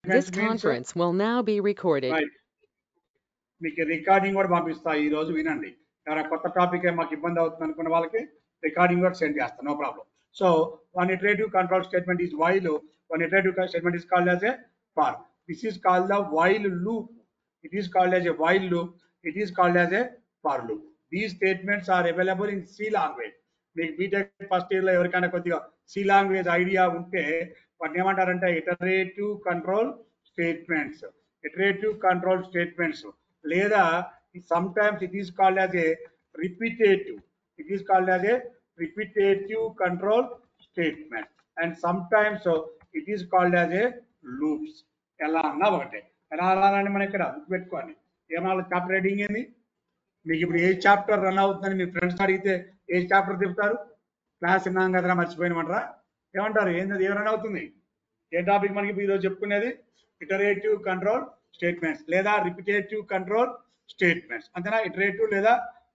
This means conference will now be recorded. right. మీకు recording కూడా పంపిస్తా ఈ రోజు వినండి. ఎవరైనా కొత్త టాపిక్ మాకు ఇబ్బంది అవుతుంది అనుకున్న వాళ్ళకి రికార్డింగ్ కూడా సెండ్ చేస్తాను, no problem. So one iterative control statement is while. One iterative statement is called as a for. This is called the while loop. It is called as a while loop. It is called as a for loop. These statements are available in C language. మీకు BTech first year లో ఎవరికైనా కొద్దిగా C language idea ఉంటే వాటిని ఏమంటారంటే iterative control statements. Iterative control statements లేదా sometimes it is called as a repetitive. It is called as a repetitive control statement, and sometimes it is called as a loops. ఎలా అన్నా ఒకటే. ఎలా అనాలని మనం ఇక్కడ గుర్తుపెట్టుకోండి. ఏమన్నా చాప్టర్ రీడింగ్ ఏంది, మీకు ఇప్పుడు ఏ చాప్టర్ రన్ అవుతుందని మీ ఫ్రెండ్స్ అడిగితే ఏ చాప్టర్ చెప్తారు? క్లాస్ విన్నాం కదరా మర్చిపోయినమంటారా? ఏమంటారు? ఏంది ఏ రన్ అవుతుంది? ఏ టాపిక్ మనకి ఈరోజు చెప్పుకునేది? ఇటరేటివ్ కంట్రోల్ స్టేట్మెంట్స్ లేదా రిపిటేటివ్ కంట్రోల్ స్టేట్మెంట్స్. అంతేనా? ఇటరేటివ్ లేదా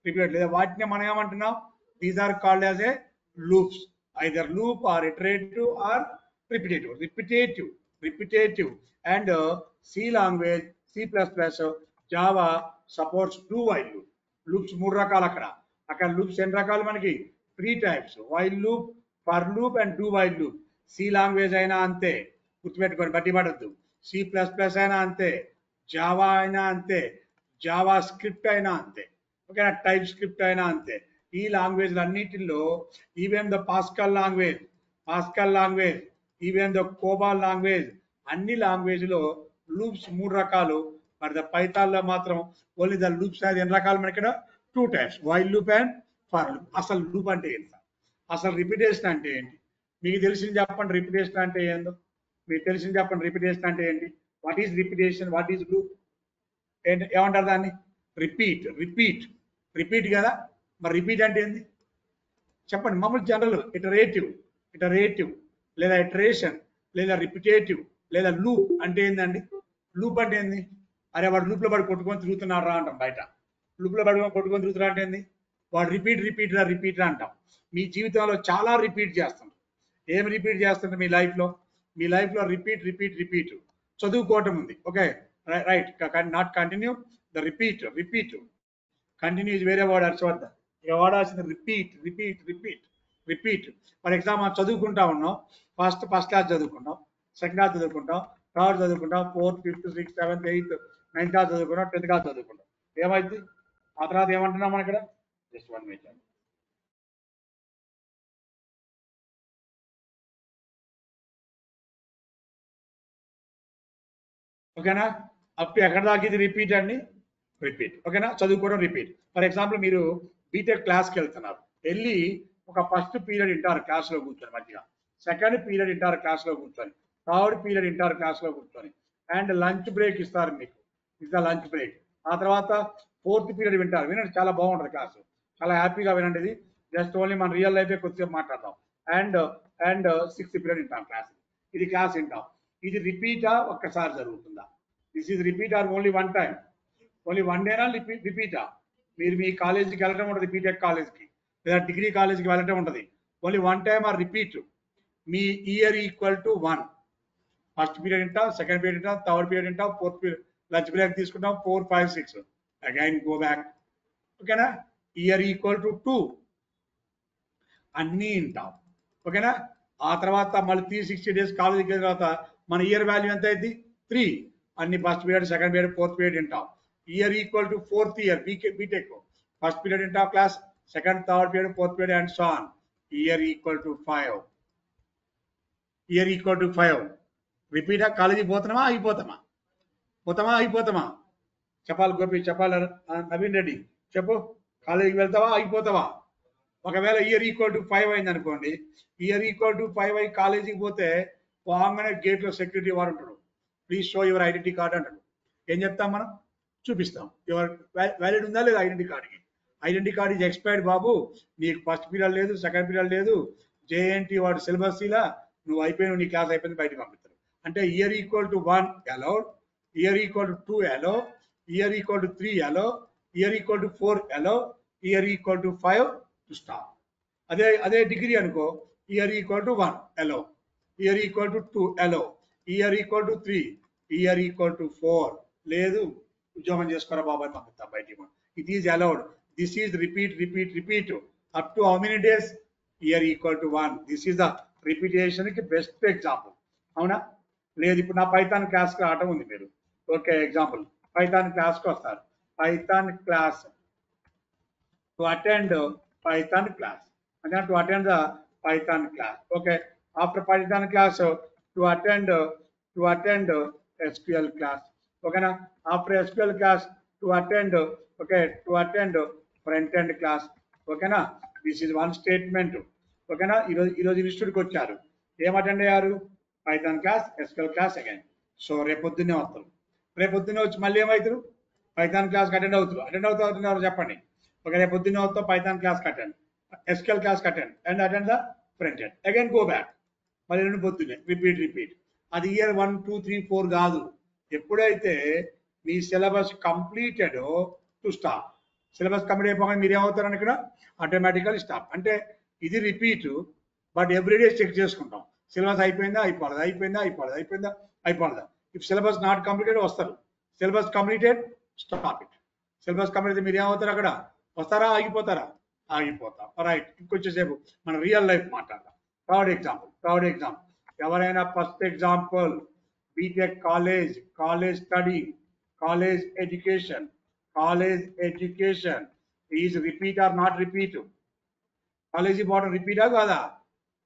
రిపీటెడ్ లేదా వాటిని మనం ఏమంటున్నాం? These are called as a loops. Either loop or iterative or repetitive. Repetitive and C language, C++, Java supports do while loop. Loops మూడు రకాలు. అక్కడ లూప్స్ ఎన్ని రకాలు మనకి? 3 types. While loop, for loop and do while loop. C language అయినా అంతే, గుర్తుపెట్టుకొని బట్టి పడద్దు. C++ అయినా అంతే, జావా అయినా అంతే, జావా స్క్రిప్ట్ అయినా అంతే, ఓకేనా? టైప్ స్క్రిప్ట్ అయినా అంతే. ఈ లాంగ్వేజ్ అన్నిటిలో even the pascal language, even the కోబాల్ language, అన్ని లాంగ్వేజ్ లో లూప్స్ 3 రకాలు. మరి ద పైథాన్ లో మాత్రం ఓన్లీ ద లూప్స్ అనేది ఎన్ని రకాలు? మనకి ఇక్కడ 2 types, while loop and for loop. అసలు లూప్ అంటే ఏంటి? అసలు రిపిటేషన్ అంటే ఏంటి? మీకు తెలిసింది చెప్పండి. రిపిటేషన్ అంటే ఏందో మీకు తెలిసింది చెప్పండి. రిపిటేషన్ అంటే ఏంటి? What is repetition? What is loop? ఏమంటారు దాన్ని? రిపీట్ కదా. మరి రిపీట్ అంటే ఏంది చెప్పండి. మామూలు జనరల్ ఇటరేటివ్ లేదా ఇటరేషన్ లేదా రిపిటేటివ్ లేదా లూప్ అంటే ఏందండి? లూప్ అంటే ఏంది? అరే వాడు లూప్ లో పడి కొట్టుకొని తిరుగుతున్నాడు రా అంటాం బయట. లూప్ లో పడి కొట్టుకొని తిరుగుతున్నా అంటే ఏంది? వాడు రిపీట్ అంటాం. మీ జీవితంలో చాలా రిపీట్ చేస్తాం. ఏం రిపీట్ చేస్తుంటారు మీ లైఫ్ లో? రిపీట్. చదువుకోవటం ఉంది, okay, right. Not continue, the repeat. Continue is వేరే వర్డ్. అర్చవద్ద ఇక వాడాల్సింది రిపీట్. ఫర్ ఎగ్జాంపుల్ చదువుకుంటా ఉన్నాం. ఫస్ట్ క్లాస్ చదువుకుంటాం, సెకండ్ క్లాస్ చదువుకుంటాం, థర్డ్ చదువుకుంటాం, 4th, 5th, 6th, 7th, 8th, 9th class చదువుకుంటాం, 10th క్లాస్ చదువుకుంటాం. ఏమైంది ఆ తర్వాత? ఏమంటున్నాం మనం ఇక్కడ? Just 1 minute. ఓకేనా? అప్ ఎక్కడ దాకా ఇది రిపీట్ అండి? రిపీట్. ఓకేనా? చదువుకోవడం రిపీట్. ఫర్ ఎగ్జాంపుల్ మీరు బీటెక్ క్లాస్కి వెళ్తున్నారు. వెళ్ళి ఒక ఫస్ట్ పీరియడ్ ఇంటారు క్లాస్లో కూర్చొని మంచిగా, సెకండ్ పీరియడ్ ఇంటారు క్లాస్లో కూర్చొని, థర్డ్ పీరియడ్ ఇంటారు క్లాస్లో కూర్చొని, అండ్ లంచ్ బ్రేక్ ఇస్తారు మీకు. ఇది లంచ్ బ్రేక్. ఆ తర్వాత 4th పీరియడ్ వింటారు. వినండి, చాలా బాగుంటుంది క్లాసు, చాలా హ్యాపీగా వినండి. ఇది జస్ట్ ఓన్లీ మన రియల్ లైఫే కొద్దిసేపు మాట్లాడతాం. అండ్ 6th పీరియడ్ వింటాం క్లాస్. ఇది క్లాస్ వింటాం. ఇది రిపీటా? ఒక్కసారి జరుగుతుందా? This is repeat or only one time? Only one డేనా రిపీటా? మీరు మీ కాలేజీకి వెళ్ళడం ఉంటుంది, బీటెక్ కాలేజ్కి లేదా డిగ్రీ కాలేజ్కి వెళ్ళటం ఉంటుంది. Only one time or repeat? మీ year equal to 1. First period వింటాం, సెకండ్ పీరియడ్ వింటాం, థర్డ్ పీరియడ్ వింటాం, 4th పీరియడ్ లంచ్ బ్రేక్ తీసుకుంటాం, 4, 5, 6 అగైన్ గో బ్యాక్. ఓకేనా? ఇయర్ ఈక్వల్ టు 2 అన్నీ వింటాం. ఓకేనా? ఆ తర్వాత మళ్ళీ 360 days కాలేజీకి వెళ్ళిన తర్వాత మన ఇయర్ వాల్యూ ఎంత అయింది? 3. అన్ని first period, second period, 4th period వింటాం. Year equal to 4th year BTech. First period వింటాం class, second, third period, 4th period and so on. Year equal to 5. రిపీటా? కాలేజీకి పోతున్నామా అయిపోతామా? చెప్పాలి గోపి, చెప్పాలి నవీన్ రెడ్డి, చెప్పు. కాలేజీకి వెళ్తావా అయిపోతావా? ఒకవేళ ఇయర్ ఈక్వల్ టు 5 అయింది అనుకోండి, ఇయర్ ఈక్వల్ టు 5 అయి కాలేజీకి పోతే పోగానే గేట్లో సెక్యూరిటీ వాడు ఉంటాడు. Please show your identity card అంటాడు. ఏం చెప్తాం మనం? చూపిస్తాం. యువర్ వ్యాలిడ్ ఉందా లేదా ఐడెంటిటీ కార్డ్కి? ఐడెంటిటీ కార్డ్ ఈజ్ ఎక్స్పైర్డ్ బాబు, నీకు ఫస్ట్ పీరియడ్ లేదు, సెకండ్ పీరియడ్ లేదు, జేఎన్టీ వాడు సిలబస్ ఇలా నువ్వు అయిపోయిన, నీ క్లాస్ అయిపోయింది, బయటకు పంపిస్తారు. అంటే year equal to 1 allowed, year equal to 2 allow, year equal to 3 allow, year equal to 4 allow, year equal to 5 to stop. అదే డిగ్రీ అనుకో, year equal to 1 allow, year equal to 2 allow, year equal to 3 year equal to 4 లేదు ఉద్యోగం చేసుకోరా బాబాయ్ పంపిస్తా బయటికి. It is allowed. This is repeat up to how many days year equal to 1. This is the repetition కి best example. అవునా? లేదు ఇప్పుడు నా పైథాన్ క్లాస్ కి రావటం ఉంది మీరు. ఓకే, ఎగ్జాంపుల్ పైథాన్ క్లాస్ కి వస్తారు. Python class to attend Python class. Again, to attend the Python class. Okay. After Python class, to attend SQL class. Okay. Now, after SQL class, to attend front end class. Okay. Now, this is one statement. Okay. Now, ఈరోజు ఇన్స్టిట్యూట్కి వచ్చారు. ఏం attend అయ్యారు? Python class, SQL class again. So రేపొద్దున్నే వస్తారు. రేపొద్దున్నే వచ్చి మళ్ళీ ఏమవుతారు? పైథాన్ క్లాస్కి అటెండ్ అవుతున్నారు చెప్పండి. Okay, రేపు పొద్దున్న అవుతా Python class attend, SQL class attend and attend the front end. Again go back. మళ్ళీ రెండు పొద్దున్నే రిపీట్. అది ఇయర్ 1, 2, 3, 4 కాదు. ఎప్పుడైతే మీ syllabus completed to stop. Syllabus complete అయిపోగానే మీరు ఏమవుతారని ఇక్కడ ఆటోమేటికల్ స్టాప్. అంటే ఇది రిపీట్, బట్ ఎవ్రీడే చెక్ చేసుకుంటాం. సిలబస్ అయిపోయిందా అయిపోలేదా. ఇఫ్ సిలబస్ నాట్ కంప్లీటెడ్ వస్తారు. Syllabus completed stop it. Syllabus complete మీరు ఏమవుతారు? అక్కడ వస్తారా, ఆగిపోతారా? ఆగిపోతాం. రైట్. ఇంకొచ్చేసేపు మన రియల్ లైఫ్ మాట్లాడదాం. Third example. ఎవరైనా first example BTech college study, college education is repeat or not repeat? College పోవడం రిపీటా కాదా?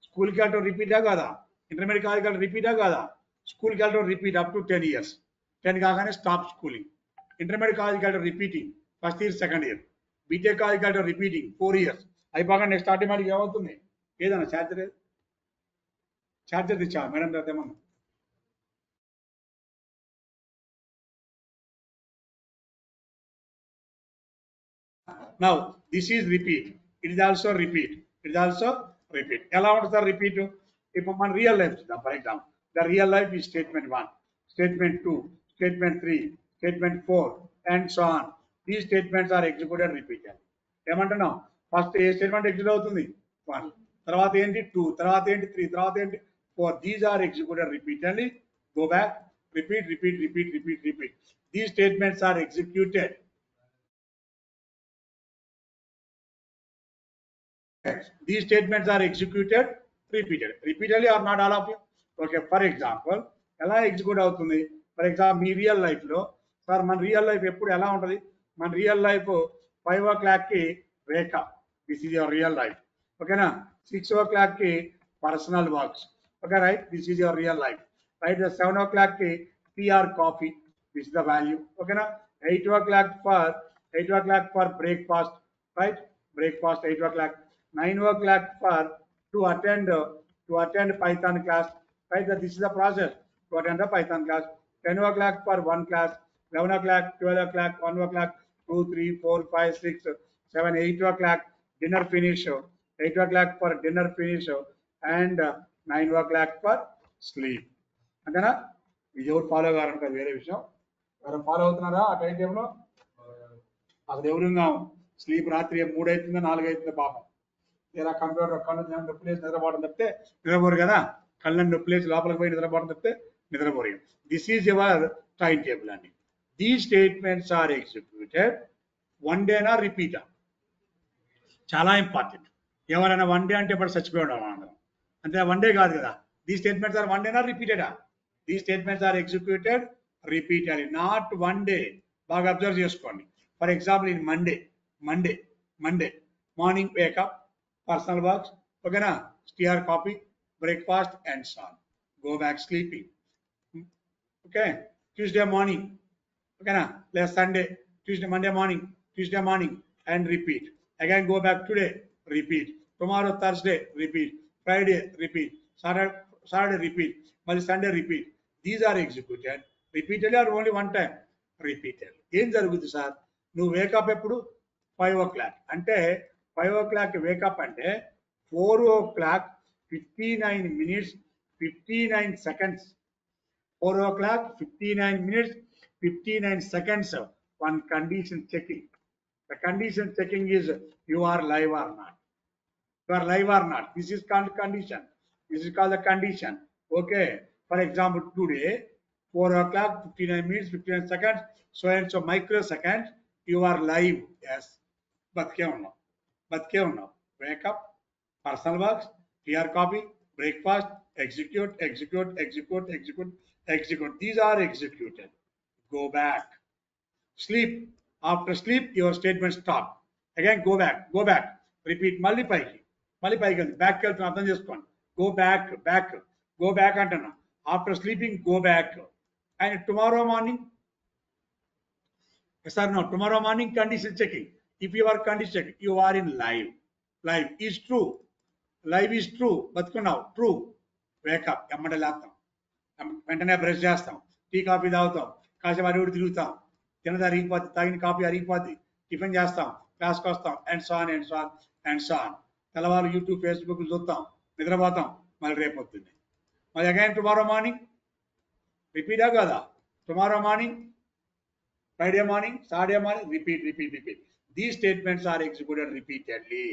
స్కూల్కి వెళ్ళటం రిపీటా కాదా? ఇంటర్మీడియట్ కాలేజ్కి వెళ్ళడం రిపీటా కాదా? స్కూల్కి వెళ్ళడం రిపీట్ అప్ టు 10 years. 10 కాగానే స్టాప్ స్కూలింగ్. ఇంటర్మీడియట్ కాలేజ్కి వెళ్ళడం repeating first year second year. BTech కాలేజ్కి వెళ్ళడం రిపీటింగ్ 4 years. అయిపోగా నెక్స్ట్ ఆటోమేటిక్ ఏమవుతుంది? ఏదన్నా ఛార్జర్ తెచ్చా మేడం ఏమన్నా? Now this is repeat. It is also repeat. ఎలా ఉంటుంది సార్ రిపీట్? ఇప్పుడు మన రియల్ లైఫ్ చూద్దాం. For example the real life ఈ statement 1, statement 2, statement 3, statement 4 and so on. ఈ స్టేట్మెంట్స్ ఆర్ ఎగ్జిక్యూటెడ్ రిపీటెడ్. ఏమంటున్నాం? ఫస్ట్ ఏ స్టేట్మెంట్ ఎగ్జిక్యూట్ అవుతుంది? 1. తర్వాత ఏంటి? 2. తర్వాత ఏంటి? 3. తర్వాత ఏంటి? 4. These are executed repeatedly. Go back. Repeat. These statements are executed. These statements are executed repeatedly or not all of you? Okay, for example ఎలా ఎగ్జిక్యూట్ అవుతుంది? ఫర్ ఎగ్జాంపుల్ మీ రియల్ లైఫ్ లో సార్, మన రియల్ లైఫ్ ఎప్పుడు ఎలా ఉంటుంది? మన real life 5 o'clock కి wake up. This is your real life. ఓకేనా? 6 o'clock కి personal works. Okay, right. This is your real life. Right. 7 o'clock కి tea or coffee. This is the value. ఓకేనా? 8 o'clock for breakfast. Right. Breakfast 8 o'clock. 9 o'clock for to attend Python class. Right, this is the process to attend the Python class. 10 o'clock for one class. 11 o'clock, 12 o'clock, 1 o'clock, 2, 3, 4, 5, 6, 7, 8 o'clock dinner finish. 8 o'clock for dinner finish and 9 o'clock for sleep. అంతేనా? ఇది ఎవరు follow కావాలంటే వేరే విషయం. ఎవరు follow అవుతున్నారా ఆ time table? అసలు ఎవరుగా స్లీప్ రాత్రి 3 అవుతుందో 4 అవుతుందో పాపం. లేదా కంప్యూటర్ కళ్ళు నొప్పి లేసి నిద్రపోవడం తప్పితే నిద్రపోరు కదా. కళ్ళని నొప్పి లేసి లోపలికి పోయి నిద్రపోవడం తప్పితే నిద్రపోరు. This is your time table అండి. These statements are executed one డేనా రిపీటా? చాలా ఇంపార్టెంట్. ఎవరైనా వన్ డే అంటే ఇప్పుడు చచ్చిపోవడం అందరం. అంతే, వన్ డే కాదు కదా. దీస్ స్టేట్మెంట్స్ ఆర్ వన్ డేనా రిపీటెడా? These statements are executed repeatedly, not one day. బాగా అబ్జర్వ్ చేసుకోండి. For example in Monday morning wake up, personal works, okay, tea or coffee, breakfast and so on. Go back sleeping. Okay, Tuesday morning, okay, last Sunday, Monday morning, Tuesday morning and repeat. Again go back today, repeat. Tomorrow Thursday, repeat. Friday, repeat. Saturday repeat. Monday, Sunday, repeat. These are executed repeatedly or only one time? Repeated. ఏం జరుగుతుంది sir? నువ్వు wake up ఎప్పుడు? 5 o'clock. అంటే 5 o'clock wake up అంటే 4 o'clock 59 minutes 59 seconds. 4 o'clock 59 minutes 59 seconds. One condition checking. The condition checking is you are live or not. You are live or not. This is called condition. This is called the condition. Okay. For example, today 4 o'clock, 59 minutes, 59 seconds, so and so microseconds, you are live. Yes. బతికే ఉన్నాం. బతికే ఉన్నాం. Wake up, personal works, PR copy, breakfast, execute, execute, execute, execute, execute. These are executed. Go back. Sleep. After sleep, your statement stop. Again, go back, go back. Repeat. మళ్ళీ పైకి back వెళ్తున్నా అర్థం చేసుకోండి. Go back, back, go back అంటున్నా. After sleeping, go back. And tomorrow morning, yes or no? Tomorrow morning condition checking. If you are condition checking, you are in live. Live is true. Live is true. బతుకున్నావు. True. Wake up. ఎమ్మట లేస్తాం. వెంటనే brush చేస్తాం. Tea coffee తాగుతాం. కాసేపు అడుగుడు తిరుగుతాం. తినది అరిగిపోద్ది. తాగిన coffee అరిగిపోద్ది. Tiffin చేస్తాం. క్లాస్కి వస్తాం. And so on and so on and so on. తెల్లవారు యూట్యూబ్ ఫేస్బుక్ చూస్తాం. నిద్రపోతాం. మళ్ళీ రేపు వస్తుంది. మళ్ళీ అగైన్ టుమారో మార్నింగ్ రిపీటా కదా? Tomorrow morning, Friday morning, Saturday morning, repeat, repeat, repeat. These statements are executed repeatedly.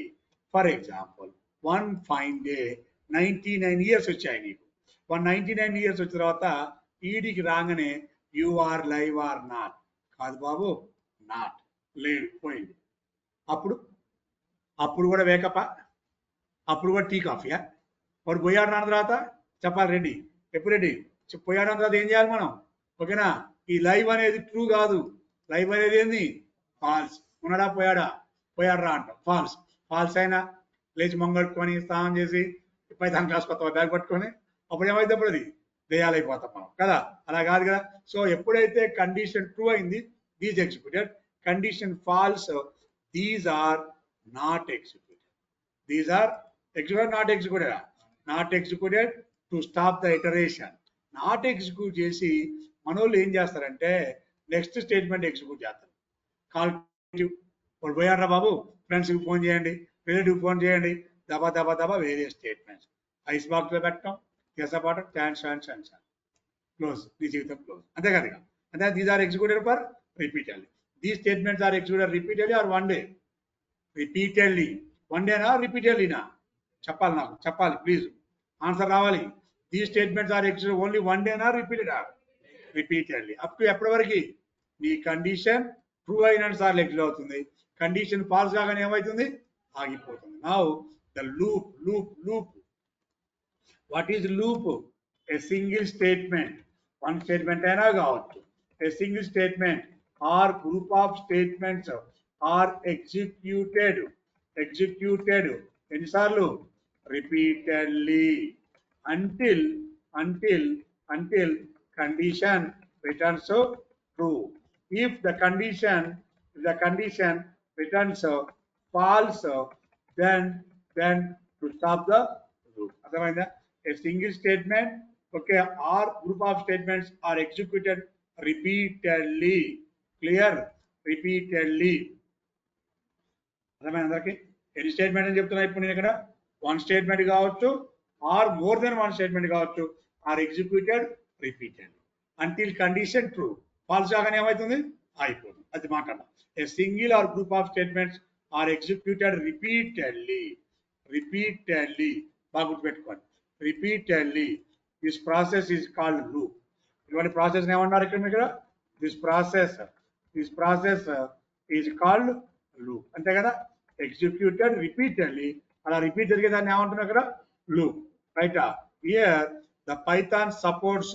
For example, one fine day, 99 years వచ్చాయి నీకు. 199 years వచ్చిన తర్వాత ఈడికి రాగానే you are live or not. కాదు బాబు, నాట్, లేదు, పోయింది. అప్పుడు కూడా వేకపా, అప్పుడు కూడా టీ కాఫీయా? వాడు పోయాడు అన్న తర్వాత చెప్పాలి రెడీ. ఎప్పుడు రెడీ? పోయాడు అన్న తర్వాత ఏం చేయాలి మనం? ఓకేనా? ఈ లైవ్ అనేది ట్రూ కాదు. లైవ్ అనేది ఏంది? ఫాల్స్. ఉన్నాడా పోయాడా? పోయాడరా అంటాం. ఫాల్స్. ఫాల్స్ అయినా లేచి మొంగట్టుకొని స్నానం చేసి పైతాన్ క్లాస్ కొత్త బ్యాగ్ పట్టుకొని అప్పుడు ఏమైతే అప్పుడు అది దెయ్యాలైపోతాం మనం కదా? అలా కాదు కదా. సో ఎప్పుడైతే కండిషన్ ట్రూ అయింది, these executed. Condition false, these are not executed. These are executed, not executed. Not executed to stop the iteration. Not execute చేసి మనోళ్ళు ఏం చేస్తారంటే నెక్స్ట్ స్టేట్మెంట్ ఎగ్జిక్యూట్ చేస్తారు. కాల్ వాడు పోయారా బాబు, ఫ్రెండ్స్కి ఫోన్ చేయండి, రిలేటివ్ ఫోన్ చేయండి, దబా దబా దబా వేరే స్టేట్మెంట్స్. ఐస్ బాక్స్లో పెట్టడం, కేసపాటం, ఛాన్స్ ఛాన్స్ ఛాన్స్ క్లోజ్. నీ జీవితం క్లోజ్. అంతే కదా? అంటే these are executed for repeatedly. These statements are executed repeatedly or one day? Repeatedly. One డేనా రిపీటెడ్లీనా? చెప్పాలి, నాకు చెప్పాలి ప్లీజ్, ఆన్సర్ రావాలి. These statements are executed only one day or repeated or repeatedly. Up to ఎప్పటి వరకు? నీ కండిషన్ ట్రూ అయిన సార్లు ఎగ్జిక్యూట్ అవుతుంది. కండిషన్ ఫాల్స్ కాగానే ఏమవుతుంది? ఆగిపోతుంది. Now the loop, loop, loop. What is loop? A single statement, one statement అయినా కావచ్చు. A single statement or group of statements are executed ఎన్నిసార్లు? Repeatedly. until condition returns true. If the condition returns false, then to stop the loop. Otherwise, a single statement, okay, or group of statements are executed repeatedly. Clear? Repeatedly. అర్థమైంది అందరికి? ఎన్ని statement అని చెప్తున్నా ఇప్పుడు నేను ఇక్కడ? One statement కావచ్చు or more than one statement కావచ్చు, are executed repeated until condition true. False కాగానే ఏమవుతుంది? అయిపోతుంది. అది మాట్లాడదాం. A single or group of statements are executed repeatedly. బాగా గుర్తుపెట్టుకోండి. Repeatedly. This process is called loop. ఇటువంటి ప్రాసెస్ ఏమన్నారు ఇక్కడ మీకు? This process is called loop. అంతే కదా? Executed repeatedly. అలా రిపీట్ జరిగే దాన్ని ఏమంటున్నారు ఇక్కడ? Loop. Right? Here the Python supports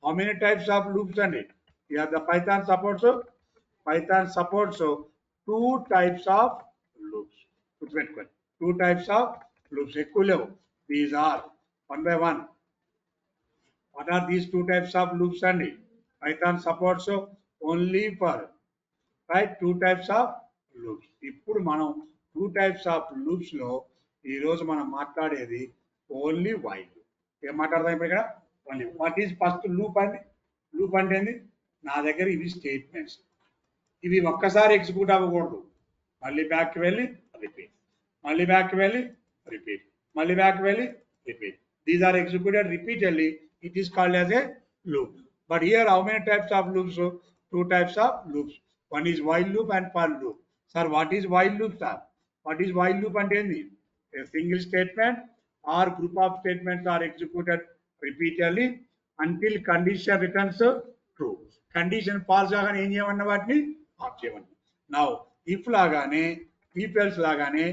how many types of loops and it? Here the Python supports two types of loops. Two types of loops. These are one by one. What are these two types of loops and it? Python supports only for, right, two types of loops. ఇప్పుడు మనం two types of loops లో ఈ రోజు మనం మాట్లాడేది only while. ఏం మాట్లాడదాం ఇప్పుడు ఇక్కడ? Only. What is first loop అండి? లూప్ అంటే ఏంది? నా దగ్గర ఇవి స్టేట్మెంట్స్, ఇవి ఒక్కసారి ఎగ్జిక్యూట్ అవ్వకూడదు. మళ్ళీ బ్యాక్కి వెళ్ళి రిపీట్, మళ్ళీ బ్యాక్కి వెళ్ళి రిపీట్, మళ్ళీ బ్యాక్కి వెళ్ళి repeat. These are executed repeatedly. It is called as a loop. But here how many types of loops? Two types of loops. One is while loop and for loop. Sir what is while loop sir? What is while loop అంటే ఏంది? A single statement or group of statements are executed repeatedly until condition returns true. Condition false లాగానే ఏం చేయమన్న వాటిని of చేయమని. Now if లాగానే if else లాగానే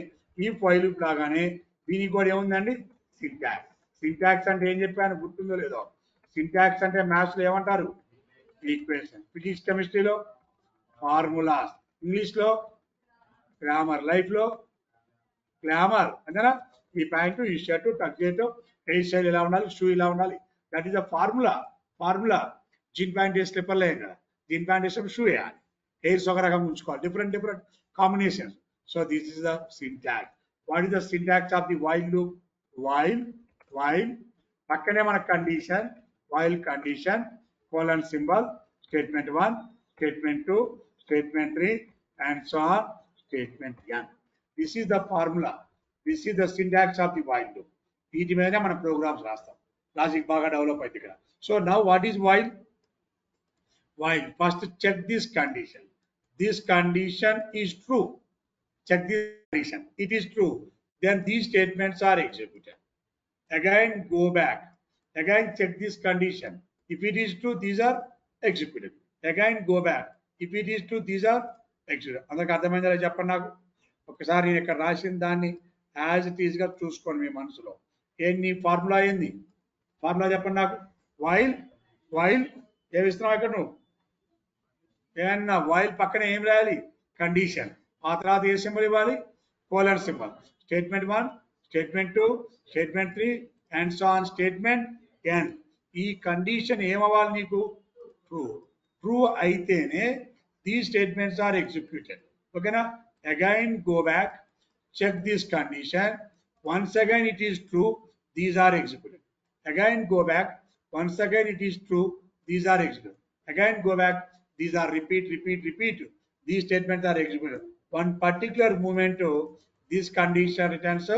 if while loop లాగానే దీనికి కూడా ఏముందండి సింటాక్స్. సింటాక్స్ అంటే ఏం చెప్పాను గుర్తుందో లేదో. సింటాక్స్ అంటే మ్యాథ్స్ లో ఏమంటారు ఈక్వేషన్, ఫిజిక్స్ కెమిస్ట్రీలో ఫార్ములాస్, ఇంగ్లీష్ లో గ్రామర్, లైఫ్ లో గ్లామర్ అంతేనా. ఈ ప్యాంటు ఈ షర్టు టక్ చేయటం, హెయిర్ స్టైల్ ఎలా ఉండాలి, షూ ఇలా ఉండాలి, that is the formula. Formula jean pant వేసి స్లిప్పర్లు వేయం కదా, జీన్ ప్యాంట్ వేసినప్పుడు షూ వేయాలి, హెయిర్స్ ఒక రకంగా ఉంచుకోవాలి, different combinations. So this is the syntax. What is the syntax of the while loop? While పక్కనే మన condition, while condition, colon symbol, statement 1, statement 2, statement 3 and so on, statement n. This is the formula. This is the syntax of the while loop. వీటి మీద మనం programmes రాస్తాం, logic బాగా develop అయింది ఇక్కడ. So now what is while? While first check this condition. This condition is true. Check this condition. It is true. Then these statements are executed. Again go back. Again check this condition. If it is true, these are executed. Again go back. If it is true, these are executed. అందరికి అర్థమైందా చెప్పండి నాకు. ఒకసారి నేను ఇక్కడ రాసిన దాన్ని as it is గా చూసుకోండి మీ మనసులో. ఏంటి ఫార్ములా ఏంది? ఫార్ములా చెప్పండి నాకు. వైల్ ఏమి ఇస్తున్నావు ఇక్కడ నువ్వు? ఏమన్నా వైల్ పక్కన ఏం రాయాలి? కండిషన్. ఆ తర్వాత ఏ సింబల్ ఇవ్వాలి? Colon symbol. Statement 1, statement 2, statement 3 and so on, statement n. ఈ కండిషన్ ఏమవ్వాలి నీకు? ట్రూ అయితేనే దీస్ స్టేట్మెంట్స్ ఆర్ ఎగ్జిక్యూటెడ్. ఓకేనా? Again go back, check this condition. Once again it is true, these are executed. Again go back. Once again it is true, these are executed. Again go back. These are repeat. These statements are executed. One particular moment, this condition returns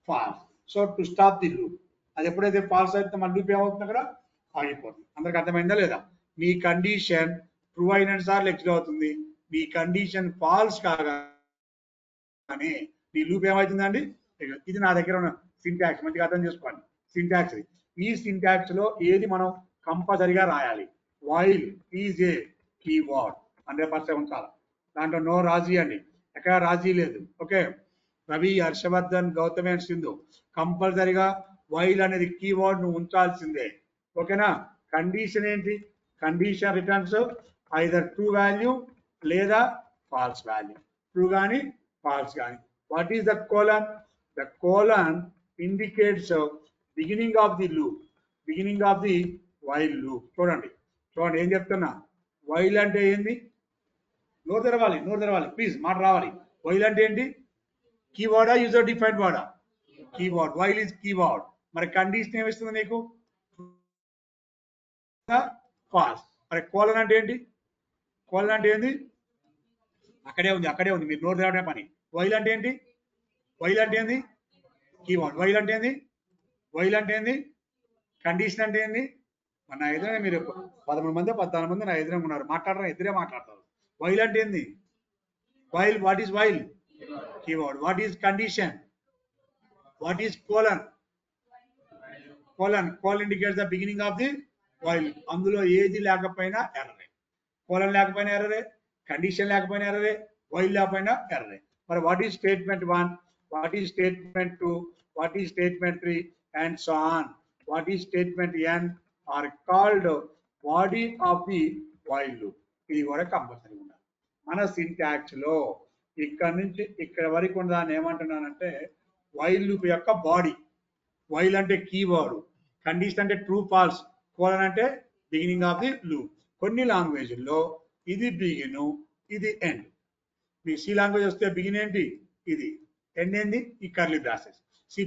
false. So to stop the loop, అది ఎప్పుడైతే falls అయితే మన loop ఏమవుతుంది అక్కడ ఆగిపోతుంది. అందరికి అర్థమైందా లేదా? మీ కండిషన్ ట్రూ అయిన సార్లు ఎగ్జిక్యూట్ అవుతుంది. మీ కండిషన్ ఫాల్స్ కాగానే మీ లూప్ ఏమవుతుందండి? ఇది నా దగ్గర ఉన్న సింటాక్స్, మంచిగా అర్థం చేసుకోండి. సింటాక్స్, ఈ సింటాక్స్ లో ఏది మనం కంపల్సరిగా రాయాలి? వైల్ ఈజ్ ఏ కీవర్డ్ 100% ఉంచాలి. దాంట్లో నో రాజీ అండి, ఎక్కడ రాజీ లేదు. ఓకే, రవి, హర్షవర్ధన్, గౌతమి అండ్ సింధు కంపల్సరిగా వైల్ అనేది కీవర్డ్ ను ఉంచాల్సిందే. ఓకేనా? కండిషన్ ఏంటి? Condition returns either true value లేదా ఫాల్స్ వాల్యూ. ట్రూ కానీ ఫాల్స్ కానీ. What is the colon? The colon indicates beginning of the loop, beginning of the while loop. చూడండి ఏం చెప్తున్నా. వైల్ అంటే ఏంది? నోరు తెరవాలి ప్లీజ్, మాట రావాలి. వైల్ అంటే ఏంటి? కీవర్డా, యూజర్ డిఫైన్డ్ వర్డా? కీవర్డ్. While is keyword. మరి కండిషన్ ఏమిస్తుంది నీకు? ఫాల్స్. మరి కోలన్ అంటే ఏంటి? కోలన్ అంటే ఏంది? అక్కడే ఉంది, మీరు నోరు తెరవడమే పని. వైల్ అంటే ఏంటి? వైల్ అంటే ఏంది? కీవర్డ్. వైల్ అంటే ఏంది? కండిషన్ అంటే ఏంది? నా ఎదురే మీరు 13 మంది 14 మంది నా ఎదురే ఉన్నారు, ఎదురే మాట్లాడతారు. వైల్ అంటే ఏంది? While, what is while? Keyword. What is condition? What is colon? Colon indicates the beginning of the while. అందులో ఏది లేకపోయినా ఎర్రరే. కోలన్ లేకపోయినా ఎర్రరే, కండిషన్ లేకపోయినా ఎర్రరే, వైల్ లేకపోయినా ఎర్రరే. మరి what is statement 1, what is statement 2, what is statement 3 and so on, what is statement n are called body of the while loop. ఇది కూడా compulsory ఉండాలి మన సింటాక్స్ లో. ఇక్కడ నుంచి ఇక్కడ వరకు ఉన్నదాన్ని ఏమంటున్నానంటే వైల్ లూప్ యొక్క బాడీ. వైల్ అంటే కీవర్డ్, కండిషన్ అంటే ట్రూ ఫాల్స్, కోలన్ అంటే బిగినింగ్ ఆఫ్ ది లూప్. కొన్ని లాంగ్వేజ్ల్లో ఇది బిగిన్, ఇది ఎండ్. మీ సి లాంగ్వేజ్ వస్తే బిగిన్ ఏంటి? ఇది. ఎండ్ ఏంది? ఈ కర్లీ బ్రాసెస్. C++,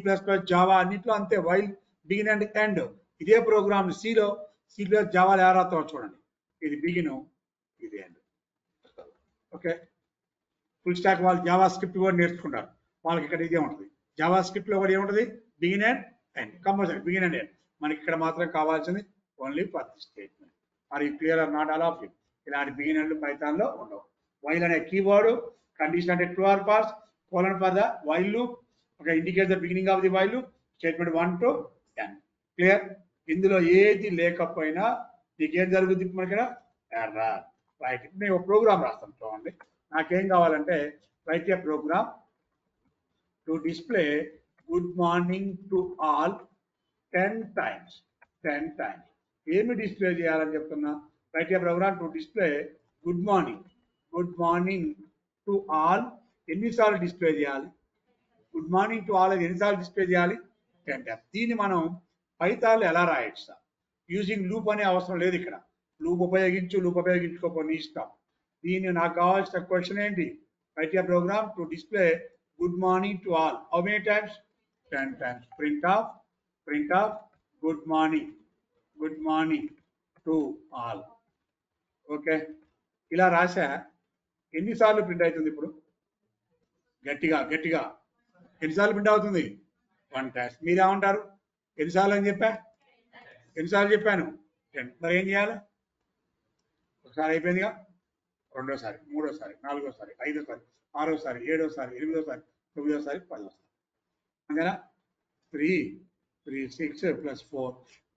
జావా అన్నింటిలో అంతే. While, begin and end. ఇదే ప్రోగ్రామ్ సిలో, C++, జావాలో ఎలా రాస్తారో చూడండి. ఇది బిగిన్, ఇది ఎండ్. ఓకే, ఫుల్ స్టాక్ వాళ్ళు జావా స్క్రిప్ట్ కూడా నేర్చుకుంటారు, వాళ్ళకి ఇక్కడ ఇదే ఉంటుంది. జావా స్క్రిప్ట్ లో కూడా ఏముంటుంది? Begin and end, compulsory begin and end. మనకి ఇక్కడ మాత్రం కావాల్సింది only for the statement. Are you clear or not? All of you. ఇలాంటి బిగిన్ అండ్ పైథాన్ లో ఉండవు. వైల్ అనే కీవర్డ్, కండిషన్ అంటే true or false, colon for the while loop. Okay, indicate the beginning of the while loop. Statement 1 to n. Clear? ఇందులో ఏది లేకపోయినా నీకేం జరుగుద్ది ఇప్పుడు ఇక్కడ ఎర్రర్. రైట్, నేను ఒక ప్రోగ్రామ్ రాస్తాను చూడండి. నాకేం కావాలంటే write a program to display good morning to all 10 times. 10 times. ఏమి డిస్ప్లే చేయాలని చెప్తున్నా? Write a program to display good morning to all ఎన్నిసార్లు డిస్ప్లే చేయాలి? గుడ్ మార్నింగ్ టు ఆల్ అది ఎన్నిసార్లు డిస్ప్లే చేయాలి? 10 times. దీన్ని మనం పైథాన్లో ఎలా రాయొచ్చు? యూజింగ్ లూప్ అనే అవసరం లేదు ఇక్కడ. లూప్ ఉపయోగించుకోకపోతే నీ ఇష్టం. దీన్ని నాకు కావాల్సిన క్వశ్చన్ ఏంటి? Write a program to display good morning to all. How many times? 10 times. Print of good morning to all. Okay, ఇలా రాసా. ఎన్నిసార్లు ప్రింట్ అవుతుంది ఇప్పుడు? గట్టిగా ఎన్నిసార్లు ప్రింట్ అవుతుంది? 1 time. మీరేమంటారు? ఎన్నిసార్లు అని ఎన్నిసార్లు చెప్పాను? 10. మరి ఏం చేయాలి? ఒకసారి అయిపోయిందిగా, రెండోసారి, మూడోసారి, నాలుగోసారి, ఐదోసారి, ఆరోసారి, ఏడోసారి, ఎనిమిదోసారి, తొమ్మిదోసారి, 10ఓసారి. అంతేనా? 3 6 + 4.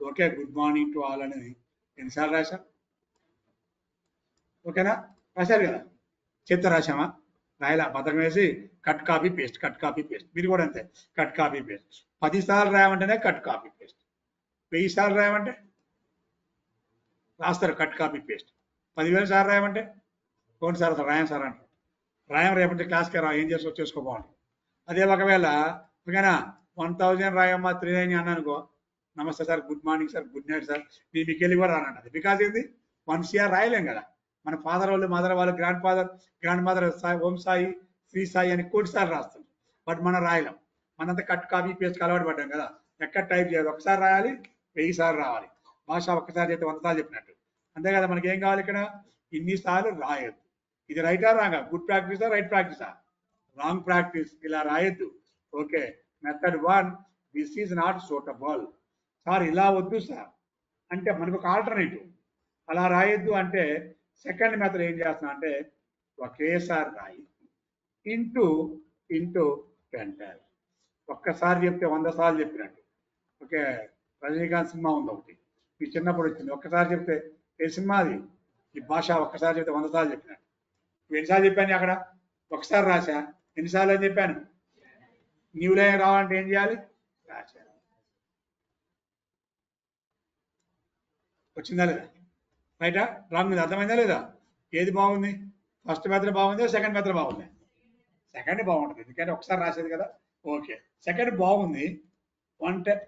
Okay, good morning to all అనేది ఎన్నిసార్లు రాశాం? ఓకేనా? రాశారు కదా? చెప్తే రాశామా? రాయలా. పథకం వేసి కట్ కాపీ పేస్ట్. మీరు కూడా అంతే, కట్ కాపీ పేస్ట్. 10 సార్లు రాయమంటేనే కట్ కాపీ పేస్ట్. 1000 సార్లు రాయమంటే రాస్తారు కట్ కాపీ పేస్ట్. 10,000 సార్లు రాయమంటే కోటి సార్ రాయం సార్ అంటారు. రాయం రేపటి క్లాస్కి రా, ఏం చేసి చేసుకోపోవాలి. అదే ఒకవేళ ఓకేనా 1000 రాయమ్మా 3 అన్నా అనుకో, నమస్తే sir, good morning sir, good night sir, మీకు వెళ్ళి కూడా రానంటది. బికాజ్ ఏంది 1 CR రాయలేం కదా. మన ఫాదర్ వాళ్ళు, మదర్ వాళ్ళు, గ్రాండ్ మదర్ ఓం సాయి, శ్రీ సాయి అని కోటి సార్లు రాస్తారు. బట్ మనం రాయలేం. మనంతా కట్ కాపీ పేస్ట్ అలవాటు పడ్డాం కదా. ఎక్కడ టైప్ చేయాలి? ఒకసారి రాయాలి, 1000 సార్లు రావాలి. భాష ఒక్కసారి చేస్తే 100 సార్లు చెప్పినట్టు. అంతే కదా. మనకి ఏం కావాలి ఇక్కడ? ఇన్నిసార్లు రాయొద్దు. ఇది రైటా రాంగా? గుడ్ ప్రాక్టీసా, రైట్ ప్రాక్టీసా? Wrong practice. ఇలా రాయొద్దు. Okay, method 1, this is not suitable. Sir ఇలా వద్దు సార్ అంటే మనకు ఒక ఆల్టర్నేటివ్. అలా రాయొద్దు అంటే సెకండ్ మెథడ్ ఏం చేస్తున్నా అంటే ఒకేసారి రాయి ఇంటూ 10 times. ఒక్కసారి చెప్తే 100 సార్లు చెప్పినట్టు. ఓకే, రజనీకాంత్ సినిమా ఉంది ఒకటి, మీ చిన్నప్పుడు వచ్చింది. ఒక్కసారి చెప్తే ఏ సినిమా అది? ఈ భాష. ఒక్కసారి చెప్తే 100 సార్లు చెప్పినట్టు. ఎన్నిసార్లు చెప్పాను అక్కడ? ఒకసారి రాశా. ఎన్నిసార్లు అని చెప్పాను? న్యూ లైన్ రావాలంటే ఏం చేయాలి? రాశా. వచ్చిందా లేదా? రైటా రాంగ్? మీద అర్థమైందా లేదా? ఏది బాగుంది? ఫస్ట్ మెథడ్ బాగుందా, సెకండ్ మెథడ్ బాగుంది? సెకండ్ బాగుంటుంది, ఎందుకంటే ఒకసారి రాసేది కదా. ఓకే, సెకండ్ బాగుంది.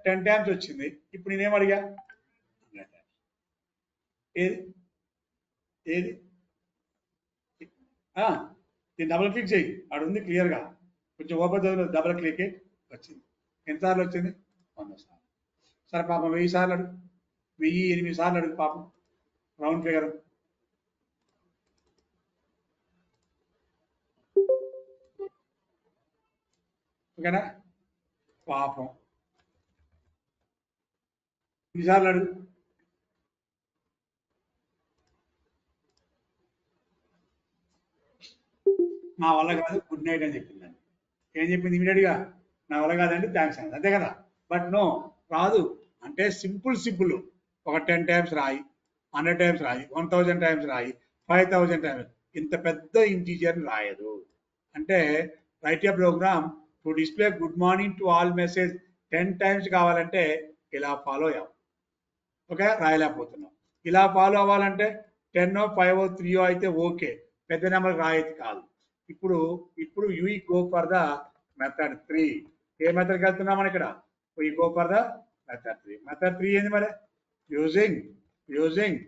10 times వచ్చింది. ఇప్పుడు నేనేం అడిగా? 100 times. ఏది దీన్ని డబుల్ క్లిక్ చేయి, అక్కడ ఉంది క్లియర్గా. కొంచెం ఓపెన్ చదువు, డబుల్ క్లిక్ వచ్చింది. ఎన్నిసార్లు వచ్చింది? 100 సార్లు. సరే పాపం 1000 సార్లు అడుగు, 1008 సార్లు అడుగు పాపం, రౌండ్ ఫిగర్. ఓకేనా? పాపం ఎన్నిసార్లు అడుగు? నా వల్ల కాదు, గుడ్ నైట్ అని చెప్పిందండి. ఏం చెప్పింది ఇమీడియట్గా? నా వల్ల కాదండి, థ్యాంక్స్ అండి, అంతే కదా. బట్ నో, రాదు. అంటే సింపుల్ ఒక 10 times రాయి, 100 times రాయి, 1000 times రాయి, 5000 times. ఇంత పెద్ద ఇంటీజర్ రాయదు. అంటే write a program to display good morning to all message 10 times కావాలంటే ఇలా ఫాలో అవ్వాలి. ఓకే, రాయలేకపోతున్నాం. ఇలా ఫాలో అవ్వాలంటే 10, 5, 3 అయితే ఓకే, పెద్ద నెంబర్ రాయేది కాదు. ఇప్పుడు you go for the method 3. ఏ మెథడ్కి వెళ్తున్నాం మనం ఇక్కడ? You go for the method 3. Method 3 ఏంది మరి? Using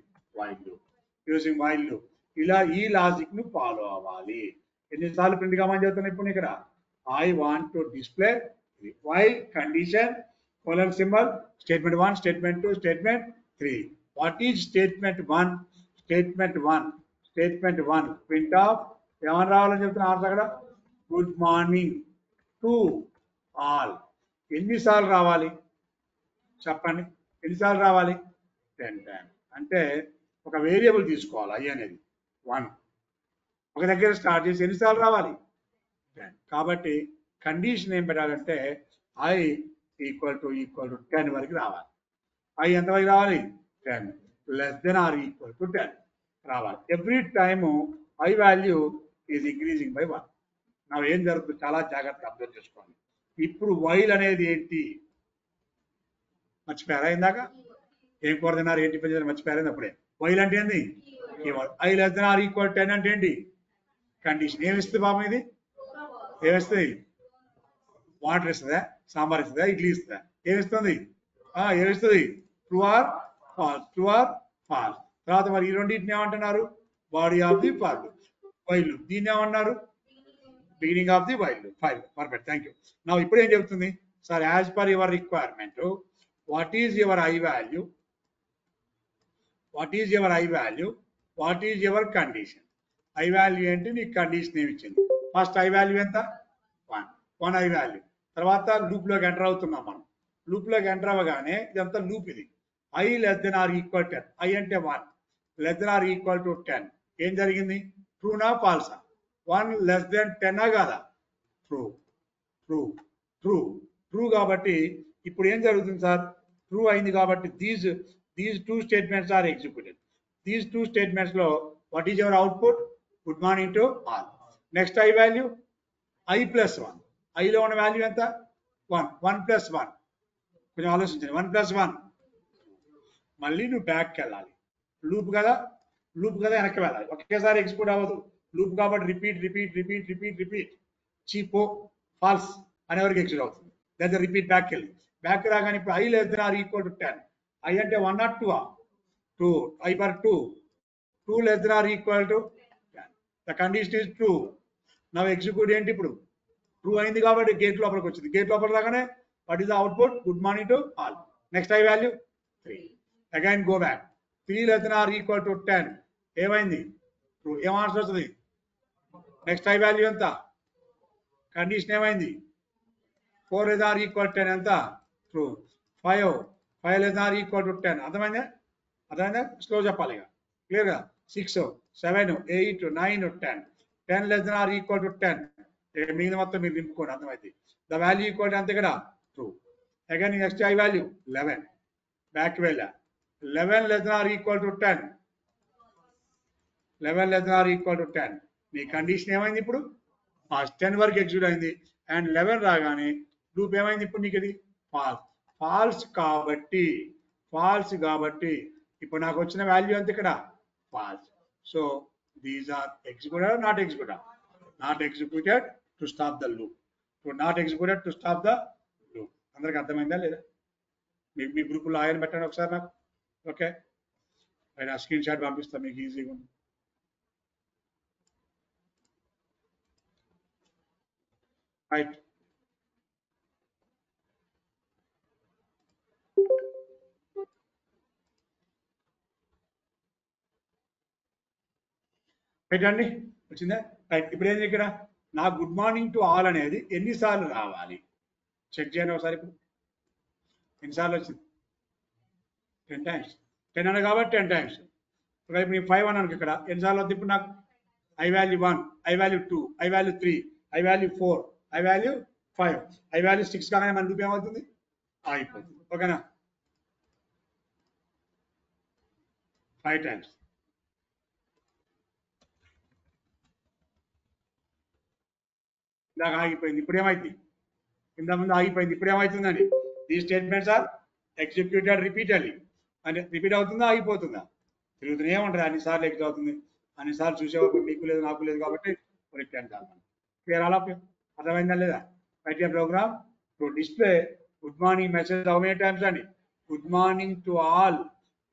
while loop. ఇలా ఈ లాజిక్ ను ఫాలో అవ్వాలి. ఎన్నిసార్లు ప్రింట్ కామని చెప్తున్నా ఇప్పుడు ఇక్కడ? I want to display while condition colon symbol statement 1, statement 2, statement 3. What is statement 1? Statement 1 print of ఏమని రావాలని చెప్తున్నా ఆర్డర్ అక్కడ? Good morning to all. ఎన్నిసార్లు రావాలి చెప్పండి? ఎన్నిసార్లు రావాలి? 10 times. అంటే ఒక వేరియబుల్ తీసుకోవాలి, ఐ అనేది 1. ఒక దగ్గర స్టార్ట్ చేసి ఎన్నిసార్లు రావాలి? 10. కాబట్టి కండిషన్ ఏం పెట్టాలంటే ఐ ఈక్వల్ టు 10 వరకు రావాలి. ఐ ఎంత వరకు రావాలి 10 less than or equal to 10 రావాలి. Every time I value is increasing by 1. నా ఏం జరుగుతుంది చాలా జాగ్రత్తగా అబ్జర్వ్ చేసుకోండి. ఇప్పుడు వైల్ అనేది ఏంటి మర్చిపోయారా? ఇందాక ఏం కోరుతున్నారు ఏంటి పెంచారు మర్చిపోయారు అప్పుడే. వైల్ అంటే ఏంది? I less than or equal 10 అంటే ఏంటి? కండిషన్. ఏమిస్తుంది పాపం ఇది? ఏమిస్తుంది? వాటర్ ఇస్తుందా, సాంబార్ ఇస్తుందా, ఇడ్లీ ఇస్తుందా? ఏమిస్తుంది? ఏమిస్తుంది? True or false, true or false. తర్వాత మరి ఈ రెండింటిని ఏమంటున్నారు? Body of the form while. దీన్ని ఏమన్నారు? Beginning of the while. File. Perfect, thank you. నా ఇప్పుడు ఏం చెప్తుంది సార్? As per your requirement what is your I value, what is your I value, what is your condition. I value ఏంటి, నీకు condition ఏమి ఇచ్చింది. ఫస్ట్ ఐ వాల్యూ ఎంత? 1 ఐ వాల్యూ. తర్వాత లూప్ లోకి ఎంటర్ అవుతున్నాం మనం. లూప్ లోకి ఎంటర్ అవ్వగానే ఇదంతా లూప్. ఇది i less than or equal 10. I అంటే 1 less than or equal to 10. ఏం జరిగింది? ట్రూనా ఫాల్సా? 1 లెస్ దెన్ 10 కాదా? True, true, true, true. కాబట్టి ఇప్పుడు ఏం జరుగుతుంది సార్? ట్రూ అయింది కాబట్టి these two statements are executed. These two statements లో what is your output? Good morning to all. Next I value I plus 1. ఐలో ఉన్న వాల్యూ ఎంత? 1. 1 ప్లస్ 1. కొంచెం ఆలోచించండి. 1 ప్లస్ 1. మళ్ళీ నువ్వు బ్యాక్కి వెళ్ళాలి. లూప్ కదా, లూప్ కదా, వెనక్కి వెళ్ళాలి. ఒకేసారి ఎగ్జిక్యూట్ అవ్వదు లూప్ కాబట్టి. Repeat repeat repeat repeat repeat. చీపో ఫాల్స్ అనేవరకు ఎగ్జిక్యూట్ అవుతుంది. లేదా రిపీట్ బ్యాక్ వెళ్ళి బ్యాక్ రాగానే ఇప్పుడు I less than or equal to 10. I అంటే 1 not 2. 2. I for 2. 2 less than or equal to 10. The condition is true. నా ఎగ్జిక్యూట్ ఏంటి ఇప్పుడు? ట్రూ అయింది కాబట్టి గేట్ లోపలికి వచ్చింది. గేట్ లోపల రాగానే what is the output? Good morning to all. Next I value 3. Again go back. 3 less than or equal to 10. ఏమైంది? ట్రూ. ఏం ఆన్సర్ వస్తుంది? నెక్స్ట్ ఐ వాల్యూ ఎంత? కండిషన్ ఏమైంది? 4 లెస్ ఆర్ ఈక్వల్ 10 ఎంత? True. 5 less or equal to 10. అర్థమైందా? అర్థమైందా? Slow చెప్పాలి ఇక. క్లియర్గా 6 7 8 9 10. 10 less than or equal to 10. మిగిలిన మొత్తం మీరు నింపుకోండి, అర్థమైంది. ద వాల్యూ ఈక్వల్ అంతే కదా, true. Again next I value 11. Back వెళ్ళా. 11 less than or equal to 10. 11 less than or equal to 10. మీ కండిషన్ ఏమైంది ఇప్పుడు? 10 వరకు ఎగ్జిక్యూట్ అయింది. అండ్ 11 రాగానే లూప్ ఏమైంది ఇప్పుడు నీకు? ఇది ఫాల్స్. ఫాల్స్ కాబట్టి ఇప్పుడు నాకు వచ్చిన వాల్యూ అంత ఇక్కడ false. So these are executed, not executed. Not executed to stop the loop. Not executed to stop the loop. అందరికి అర్థమైందా లేదా? మీ గ్రూపులో ఆయన పెట్టండి ఒకసారి నాకు. ఓకే, ఆయన స్క్రీన్ షాట్ పంపిస్తాను మీకు ఈజీగా ఉంది. రైట్. పెట్టండి, వచ్చిందా? రైట్. ఇప్పుడు ఏంటి ఇక్కడ? నా గుడ్ మార్నింగ్ టు ఆల్ అనేది ఎన్నిసార్లు రావాలి చెక్ చేయండి ఒకసారి. ఇప్పుడు ఎన్నిసార్లు వచ్చింది? 10 times. 10 అన్న కాబట్టి 10 times. ఇప్పుడు నేను 5 అన్నాను ఇక్కడ. ఎన్నిసార్లు వద్దు ఇప్పుడు నాకు? I value 1, i value 2, I value 3, I value 4, I value 5, I value 6 కాగానే మన రూపాయి ఏమవుతుంది? అయిపోతుంది. ఓకేనా? 5 times. ఇందాక ఆగిపోయింది, ఇప్పుడు ఏమైంది? కింద ముందు ఆగిపోయింది, ఇప్పుడు ఏమవుతుందండి? ఈ స్టేట్మెంట్స్ ఆర్ ఎగ్జిక్యూటెడ్ రిపీటెడ్లీ. అంటే రిపీట్ అవుతుందా, ఆగిపోతుందా? తిరుగుతూనే ఉంటుంది. అన్నిసార్లు ఎగ్జిట్ అవుతుంది. అన్నిసార్లు చూసేవాళ్ళు మీకు లేదు నాకు లేదు కాబట్టి రిటర్న్ కావాలి. Clear all of you? అర్థమైందా లేదా? Write a program to display good morning message how many times అండి? Good morning to all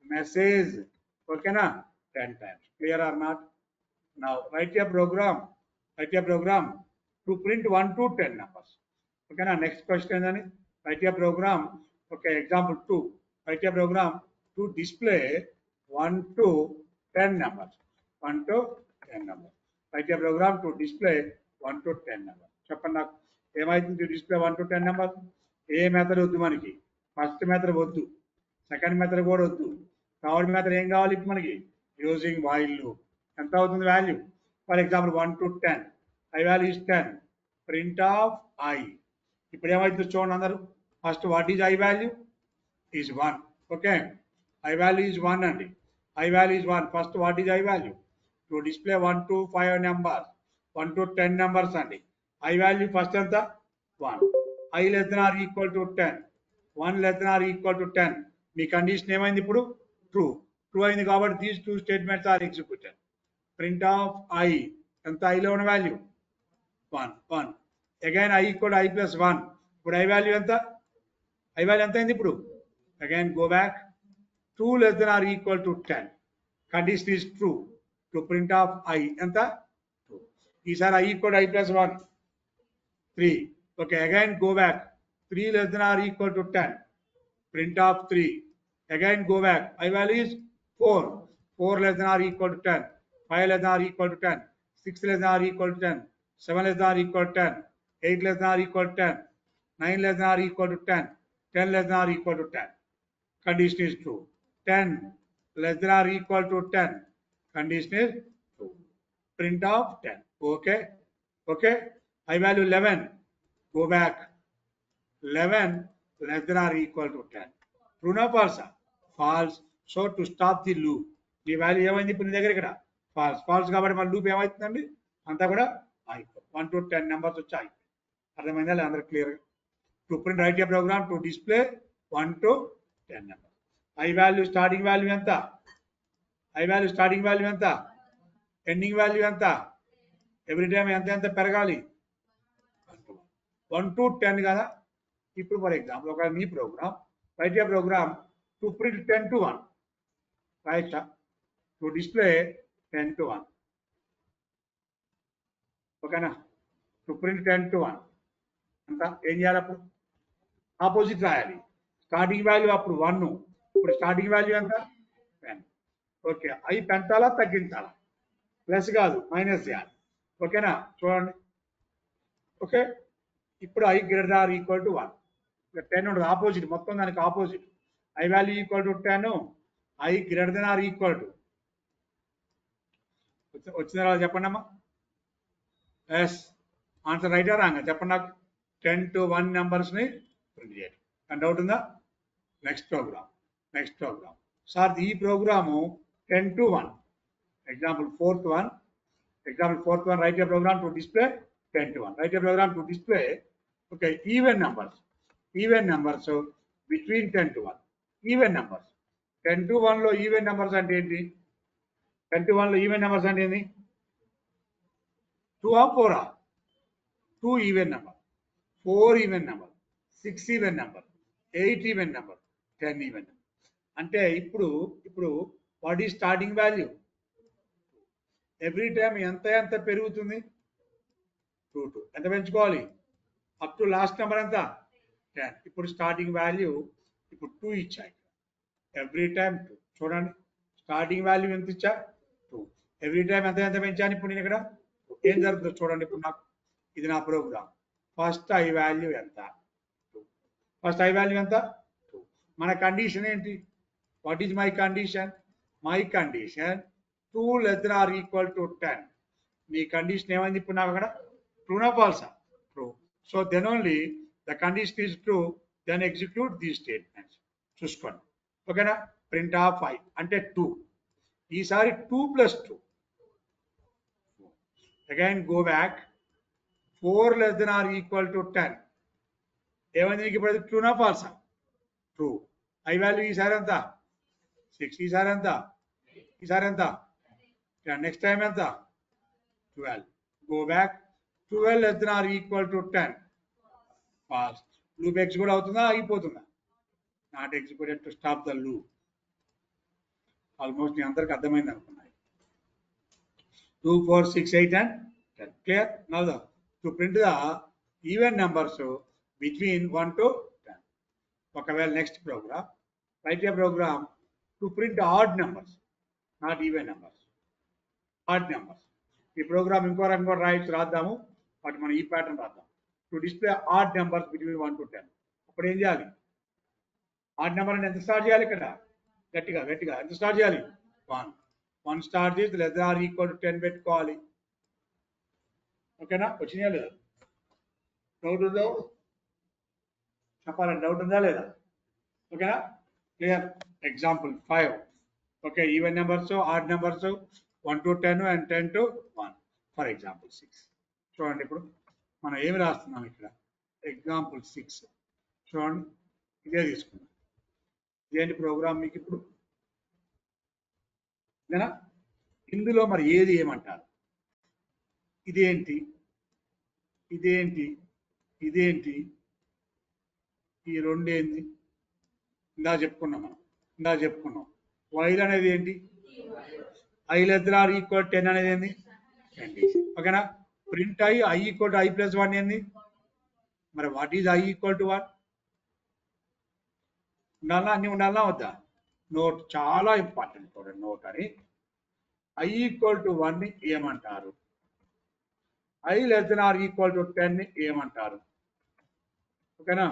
message. ఓకేనా? 10 times. Clear or not? Now write a program to print 1 to 10 numbers. Okay, now next question is write a program. Okay, example 2. Write a program to display 1 to 10 numbers. 1 to 10 numbers. Write a program to display 1 to 10 numbers. చెప్పండి నాకు, ఏమైతుంది to display 1 to 10 numbers? A method వద్దు మనకి. First method వద్దు, second method కూడా వద్దు. Third method ఏం కావాలి ఇప్పుడు మనకి? Using while loop. ఎంత అవుతుంది value? For example 1 to 10. I value is 10. Print of I. ఇప్పుడు ఏమైతుంది చూడండి అందరూ. First what is I value? Is 1. Okay, I value is 1 and I value is 1. First, what is I value? To display 1 to 5 numbers, 1 to 10 numbers and I value first and the 1. I less than or equal to 10. 1 less than or equal to 10. మీ condition ఏమైంది ఇప్పుడు true true అయింది కాబట్టి these two statements are executed print of i ఎంత ఐలో ఉన్న value 1 1 again i equal i plus 1 ఇప్పుడు I value ఎంత ఎంత అయింది ఇప్పుడు again go back 2 less than or equal to 10 condition is true to print of I enta 2 these are I equal to I plus 1 3 okay again go back 3 less than or equal to 10 print of 3 again go back I value is 4 less than or equal to 10 5 less than or equal to 10 6 less than or equal to 10 7 less than or equal to 10 8 less than or equal to 10 9 less than or equal to 10 10 less than or equal to 10 condition is true 10 less than or equal to 10 condition is true print of 10 okay I value 11 go back 11 less than or equal to 10 true na false so to stop the loop ఈ value ఏమైంది ఇప్పుడు నీ దగ్గర ఇక్కడ falls కాబట్టి మన loop ఏమవుతుందండి అంతా కూడా అయిపోయింది 1 to 10 నెంబర్స్ వచ్చి అయిపోయింది అర్థమైందా లేదా అందరికి clear to print write a program to display 1 to 10 number i value starting value ఎంత ఎండింగ్ వాల్యూ ఎంత ఎవ్రీ టైం ఎంత పెరగాలి 1 to 10 కదా ఇప్పుడు ఫర్ ఎగ్జాంపుల్ ఒక మీ program write a program to print 10 to 1 write to display 10 to 1 ఓకేనా to print 10 to 1 అంతా ఏం చేయాలి అప్పుడు ఆపోజిట్ రాయాలి స్టార్టింగ్ వాల్యూ అప్పుడు 1 ఇప్పుడు స్టార్టింగ్ వాల్యూ ఎంత 10 ఓకే అవి పెంచాలా తగ్గించాలా ప్లస్ కాదు మైనస్ చేయాలి ఓకేనా చూడండి ఓకే ఇప్పుడు i greater or equal to 1 10 ఉంటుంది ఆపోజిట్ మొత్తం దానికి opposite i value equal to 10 i greater than or equal to వచ్చిన చెప్పండి అమ్మా ఎస్ ఆన్సర్ రైట్ రాంగ్ చెప్పండి నాకు 10 to 1 నెంబర్స్ని ప్రింట్ చేయండి అని డౌట్ ఉందా నెక్స్ట్ ప్రోగ్రామ్ సార్ ఈ programme 10 to 1 example fourth one write a program to display 10 to 1 write a program to display okay even numbers so between 10 to 1 even numbers 10 to 1 లో even numbers అంటే ఏంటి 10 to 1 లో even numbers అంటే ఏంటి 2 or 4 2 even number 4 even number 6 even number 8 even number 10 even number అంటే ఇప్పుడు what is starting value every time ఎంత పెరుగుతుంది 2 ఎంత పెంచుకోవాలి అప్ టు లాస్ట్ నెంబర్ ఎంత 10 ఇప్పుడు స్టార్టింగ్ వాల్యూ ఇప్పుడు 2 ఇచ్చాయి ఎవ్రీ టైం 2 చూడండి స్టార్టింగ్ వాల్యూ ఎంత ఇచ్చా 2 ఎవ్రీ టైం ఎంత పెంచాను ఇప్పుడు నేను ఇక్కడ ఏం జరుగుతుందో చూడండి ఇప్పుడు నాకు ఇది నా ప్రోగ్రామ్ ఫస్ట్ ఐ వాల్యూ ఎంత 2 మన కండిషన్ ఏంటి what is my condition 2 less than or equal to 10 మీ కండిషన్ ఏమైంది ఇప్పుడు నాకు అక్కడ ట్రూ నా ఫాల్సా true so then only the condition is true then execute these statements చూసుకోండి ఓకేనా ప్రింట్ ఆఫ్ ఐ అంటే 2 ఈసారి 2 plus 2 again go back 4 less than or equal to 10 ఏమైంది మీకు ఇప్పుడు ట్రూ నా ఫాల్సా ట్రూ ఐ వాల్యూ ఈసారి ఎంత 6 ఈసారి ఎంత నెక్స్ట్ టైం ఎంత 12 go back 12 less than or equal to 10 false loop execute అవుతుందా ఆగిపోతుందా not executed to stop the loop almost మీ అందరికి అర్థమైంది అనుకున్నాను 2 4 6 8 and 10 clear now to print the even numbers between 1 to 10 ఒకవేళ next program write a program to print odd numbers not even numbers odd numbers ఈ programme ఇంకో రకంగా రాద్దాము but మనం ఈ ప్యాటర్న్ రాద్దాం to display odd numbers between 1 to 10 అప్పుడు ఏం చేయాలి ఆడ్ నెంబర్ అని ఎంత స్టార్ట్ చేయాలి ఇక్కడ గట్టిగా ఎంత స్టార్ట్ చేయాలి 1 స్టార్ట్ చేసి లెస్ ఆర్ ఈక్వల్ టు 10 పెట్టుకోవాలి ఓకేనా వచ్చినాయా లేదా డౌట్ ఉందా చెప్పాలండి డౌట్ ఉందా లేదా ఓకేనా Clear? Example 5. Okay, even numbers, so odd numbers, so 1 to 10 and 10 to 1. For example 6. చూడండి ఇప్పుడు మనం ఏమి రాస్తున్నాం ఇక్కడ ఎగ్జాంపుల్ 6 చూడండి ఇదే తీసుకున్నాం ఇదేంటి ప్రోగ్రామ్ మీకు ఇప్పుడు ఇదేనా ఇందులో మరి ఏది ఏమంటారు ఇదేంటి ఇదేంటి ఇదేంటి ఈ రెండేంటి ఇందా చెప్పుకున్నాం మనం ఇందా చెప్పుకున్నాం వైల్ అనేది ఏంటి i less than or equal 10 అనేది ఏంది కండిషన్ ఓకేనా print i equal to i plus 1 ఏంది మరి what is i equal to 1 ఉండాలా అన్ని ఉండాలా వద్దా నోట్ చాలా ఇంపార్టెంట్ చూడండి నోట్ అని ఐ ఈక్వల్ టు 1 ని ఏమంటారు i less than or equal to 10 ని ఏమంటారు ఓకేనా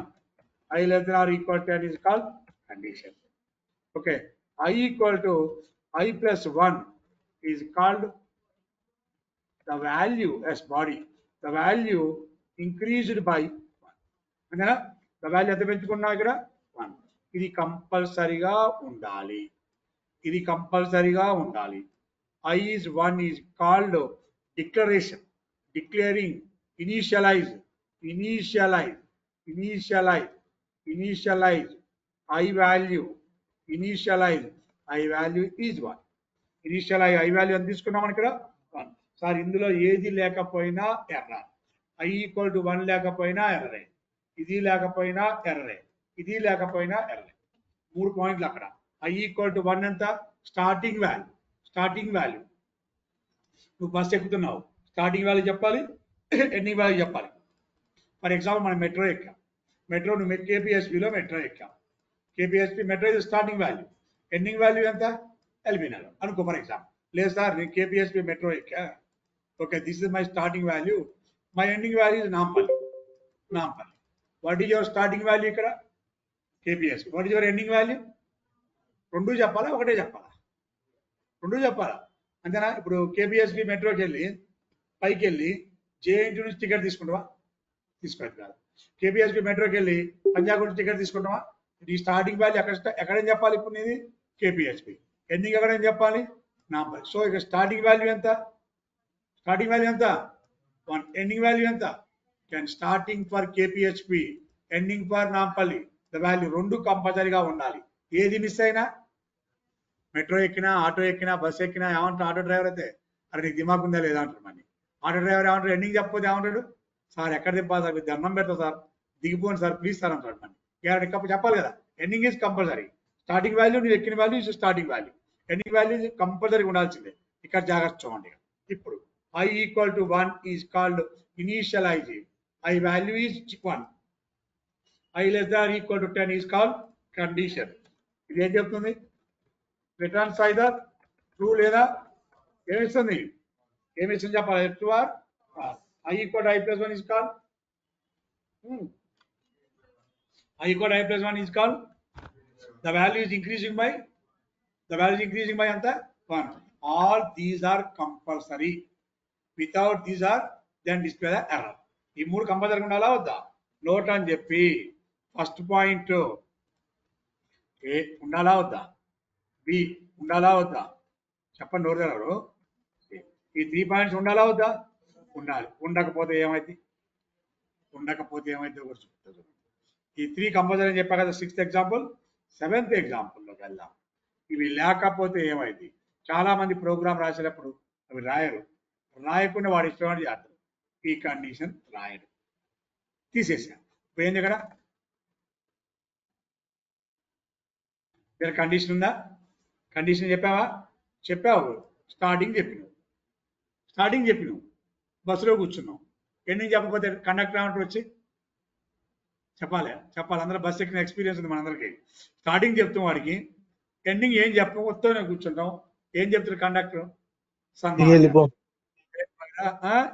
i less than or equal 10 is called condition okay i equal to i plus 1 is called the value as body the value increased by 1 అంతేనా the value ఎంత పెంచుకున్నాం ఇక్కడ 1 ఇది కంపల్సరీగా ఉండాలి ఇది కంపల్సరీగా ఉండాలి I is 1 is called declaration declaring initialize I value initialize I value is 1 initial I value అని తీసుకున్నాం ఇక్కడ 1 సార్ ఇందులో ఏది లేకపోయినా ఎర్రర్ ఐ ఈక్వల్ టు 1 లేకపోయినా ఎర్రరే ఇది లేకపోయినా ఎర్రరే ఇది లేకపోయినా ఎర్రరే 3 పాయింట్లు అక్కడ ఐ ఈక్వల్ టు 1 ఎంత స్టార్టింగ్ వాల్యూ నువ్వు బస్ ఎక్కుతున్నావు స్టార్టింగ్ వాల్యూ చెప్పాలి ఎండింగ్ వాల్యూ చెప్పాలి ఫర్ ఎగ్జాంపుల్ మనం మెట్రో ఎక్కాం మెట్రో నువ్వు కేపీఎస్పీలో మెట్రో ఎక్కాం కేపీఎస్పీ మెట్రో ఇది స్టార్టింగ్ వాల్యూ ఎండింగ్ వాల్యూ ఎంత ఎల్బినగర్ అనుకో ఫర్ ఎగ్జాంపుల్ లేదు సార్ నేను కేపీఎస్పీ మెట్రో ఎక్కా okay this is my starting value my ending value is Nampally what is your starting value ఇక్కడ KPSP what is your ending value రెండు చెప్పాలా ఒకటే చెప్పాలా రెండు చెప్పాలా అంతేనా ఇప్పుడు కేపీఎస్పీ మెట్రోకి వెళ్ళి పైకి వెళ్ళి జేఎన్టీ నుంచి టికెట్ తీసుకుంటావా తీసుకోవాలి కాదు కేపీఎస్పీ మెట్రోకి వెళ్ళి పంజాబ్ నుంచి టికెట్ తీసుకుంటావా ఈ స్టార్టింగ్ వాల్యూ ఎక్కడేం చెప్పాలి ఇప్పుడు నీది కేపీఎస్పీ ఎండింగ్ ఎక్కడేం చెప్పాలి నాంపల్లి సో ఇక స్టార్టింగ్ వాల్యూ ఎంత 1 ఎండింగ్ వాల్యూ ఎంత starting for KPHP ending for Nampally the value రెండు కంపల్సరీగా ఉండాలి ఏది మిస్ అయినా మెట్రో ఎక్కినా ఆటో ఎక్కినా బస్ ఎక్కినా ఏమంటారు ఆటో డ్రైవర్ అయితే అరే నీకు దిమాగ్ ఉందా లేదా అంటారు మళ్ళీ ఆటో డ్రైవర్ ఏమంటారు ఎండింగ్ చెప్పకపోతే ఏమంటాడు సార్ ఎక్కడ దింపాలి సార్ దండం పెడతా సార్ దిగిపోండి సార్ ప్లీజ్ సార్ అంటాడు మళ్ళీ చెప్పాలి కదా ending is compulsory starting value నువ్వు ఎక్కిన value is starting value ending value compulsory ఉండాల్సిందే ఇక్కడ జాగ్రత్త చూడండి ఇప్పుడు I equal to 1 is called initializing I value is 1 I less than or equal to 10 is called condition ఇది ఏం చెప్తుంది రిటర్న్స్ ఐదర్ ట్రూ లేదా ఏమిస్తుంది చెప్పాలి true or I equal to I plus 1 is called I equal to I plus 1 is called the value is increasing by anta 1 all these are compulsory without these are then display the error ఈ మూడు compulsory ఉండాలా వద్దా note అని చెప్పి first point ఏ ఉండాలా వద్దా B ఉండాలా వద్దా చెప్పండి నోరు తెరవరు ఈ 3 పాయింట్స్ ఉండాలా వద్దా ఉండాలి ఉండకపోతే ఏమైంది కూడా చెప్తాను ఈ 3 కంపల్సరీ అని చెప్పా కదా 6th ఎగ్జాంపుల్ 7th ఎగ్జాంపుల్లోకి వెళ్దాం ఇవి లేకపోతే ఏమైంది చాలా మంది ప్రోగ్రామ్ రాసేటప్పుడు అవి రాయకుండా వాడు ఇష్టం చేస్తారు ఈ కండిషన్ రాయడు తీసేసాను పోయింది ఇక్కడ ఇక్కడ కండిషన్ ఉందా కండిషన్ చెప్పావు స్టార్టింగ్ చెప్పినావు బస్సులో కూర్చున్నావు ఎండింగ్ చెప్పకపోతే కండక్టర్ ఏమంటారు వచ్చి చెప్పాలి అందరూ బస్సు ఎక్కిన ఎక్స్పీరియన్స్ ఉంది మనందరికి స్టార్టింగ్ చెప్తాం వాడికి ఎండింగ్ ఏం చెప్పం వస్తూనే కూర్చుంటాం ఏం చెప్తారు కండక్టర్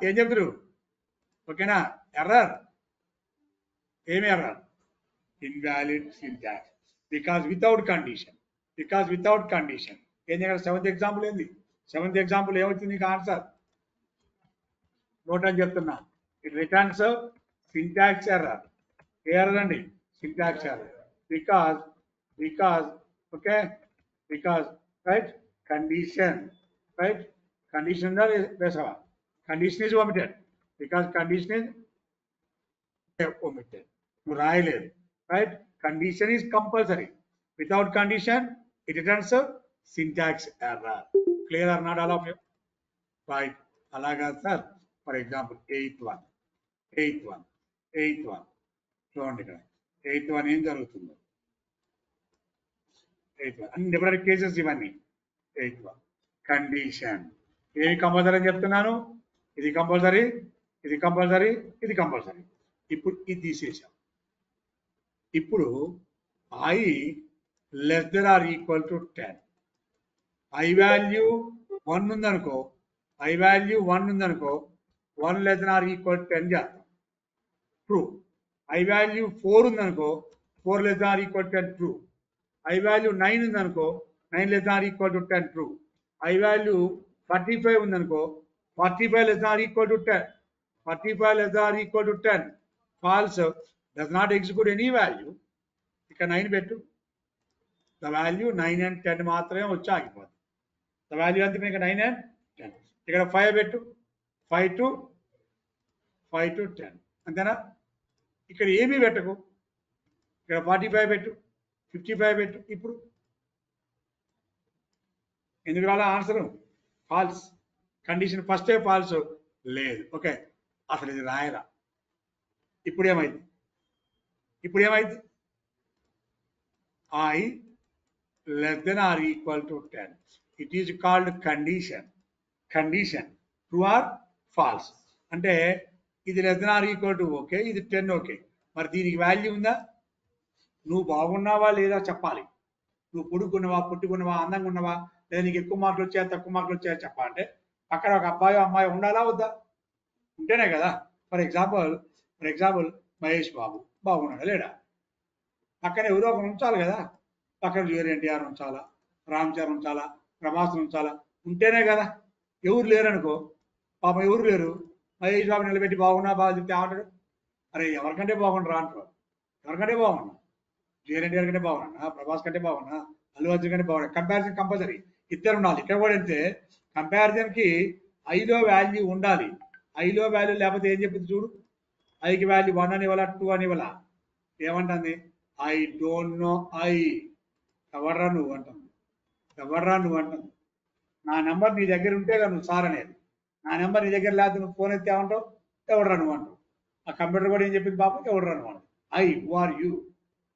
ఏం చెప్తారు ఓకేనా ఎర్రర్ ఏమి error invalid syntax because without condition ఏం చేయాలి 7th ఎగ్జాంపుల్ ఏంది 7th ఎగ్జాంపుల్ ఏమవుతుంది నీకు ఆన్సర్ నోట్ అని చెప్తున్నా ఇట్ రిటర్న్స్ సింటాక్స్ ఎర్రర్ అండి syntax error because Okay, because right condition, right condition condition is omitted because condition is omitted. రాయలేదు right condition is compulsory. Without condition it returns a syntax error. Clear or not all of you? Right, అలాగా sir. For example eighth one చూడండి ఇక్కడ eighth one ఏం జరుగుతుందో. Eighth one అన్ని different cases ఇవన్నీ. Eighth one condition ఏది compulsory అని చెప్తున్నాను. ఇది కంపల్సరీ, ఇది కంపల్సరీ, ఇది కంపల్సరీ. ఇప్పుడు ఇది తీసేసాం. ఇప్పుడు I less than or equal to 10. I value 1 ఉందనుకో, ఐ వాల్యూ 1 ఉందనుకో 1 less than or equal to 10 చేస్తాం, ట్రూ. ఐ వాల్యూ 4 ఉందనుకో 4 less than or equal to 10 true. I value 9 ఉందనుకో 9 less than or equal to 10 true. I value 45 ఉందనుకో 45 less than or equal to 10, 45 less than or equal to 10 falls. Does not execute any value. ఇక్కడ 9 పెట్టు, the value 9 and 10 మాత్రమే వచ్చి ఆగిపోతుంది. The value అంతే ఇక్కడ 9 and 10. ఇక్కడ 5 పెట్టు, 5 to 10 అంతేనా. ఇక్కడ ఏమీ పెట్టకు, ఇక్కడ 45 పెట్టు, 55 పెట్టు. ఇప్పుడు ఎందుకు రాలా ఆన్సర్? ఫాల్స్. కండిషన్ ఫస్టే ఫాల్స్ లేదు. ఓకే, అసలు ఇది రాయరా. ఇప్పుడు ఏమైంది? I less than or equal to 10. It is called condition. True or false. అంటే ఇది less than or equal to okay, ఇది 10 ఓకే. మరి దీనికి వాల్యూ ఉందా? నువ్వు బాగున్నావా లేదా చెప్పాలి. నువ్వు పొడుగున్నావా, పుట్టుకున్నావా, అందంగా ఉన్నావా, లేదా నీకు ఎక్కువ మార్కులు వచ్చాయా, తక్కువ మార్కులు వచ్చాయా చెప్పాలంటే అక్కడ ఒక అబ్బాయి అమ్మాయి ఉండాలా వద్దా? ఉంటేనే కదా. ఫర్ ఎగ్జాంపుల్ మహేష్ బాబు బాగున్నాడా లేడా? పక్కన ఎవరో ఒకరు ఉంచాలి కదా. పక్కన జూనియర్ ఎన్టీఆర్ ఉంచాలా, రామ్ చరణ్ ఉంచాలా, ప్రభాస్ ఉంచాలా, ఉంటేనే కదా. ఎవరు లేరనుకో, పాపం ఎవరు లేరు, మహేష్ బాబు నిలబెట్టి బాగున్నా బాగా చెప్తే ఏమంటాడు? అరే ఎవరికంటే బాగుండరా అంటారు. ఎవరికంటే బాగున్నా? జూనియర్ ఎన్టీఆర్ కంటే బాగున్నా, ప్రభాస్ కంటే బాగున్నా, అల్లు అర్జున్ కంటే బాగున్నా. కంపారిజన్ కంపల్సరీ ఇద్దరు ఉండాలి. ఇక్కడ కూడా అంటే కంపారిజన్ కి ఐలో వాల్యూ ఉండాలి. ఐలో వాల్యూ లేకపోతే ఏం చెప్పింది చూడు. ఐకి వాల్యూ 1 అని ఇవ్వాలా, 2 అని ఇవ్వాలా. ఏమంటుంది? I don't no. ఎవర్రా నువ్వు అంటుంది. నా నెంబర్ నీ దగ్గర ఉంటే నువ్వు సార్ అనేది. నా నెంబర్ నీ దగ్గర లేకపోతే నువ్వు ఫోన్ ఎత్తే ఏమంటావు? ఎవడరా నువ్వు అంటావు. ఆ కంప్యూటర్ కూడా ఏం చెప్పింది పాపం? ఎవడరా నువ్వు అంటావు. I who are you.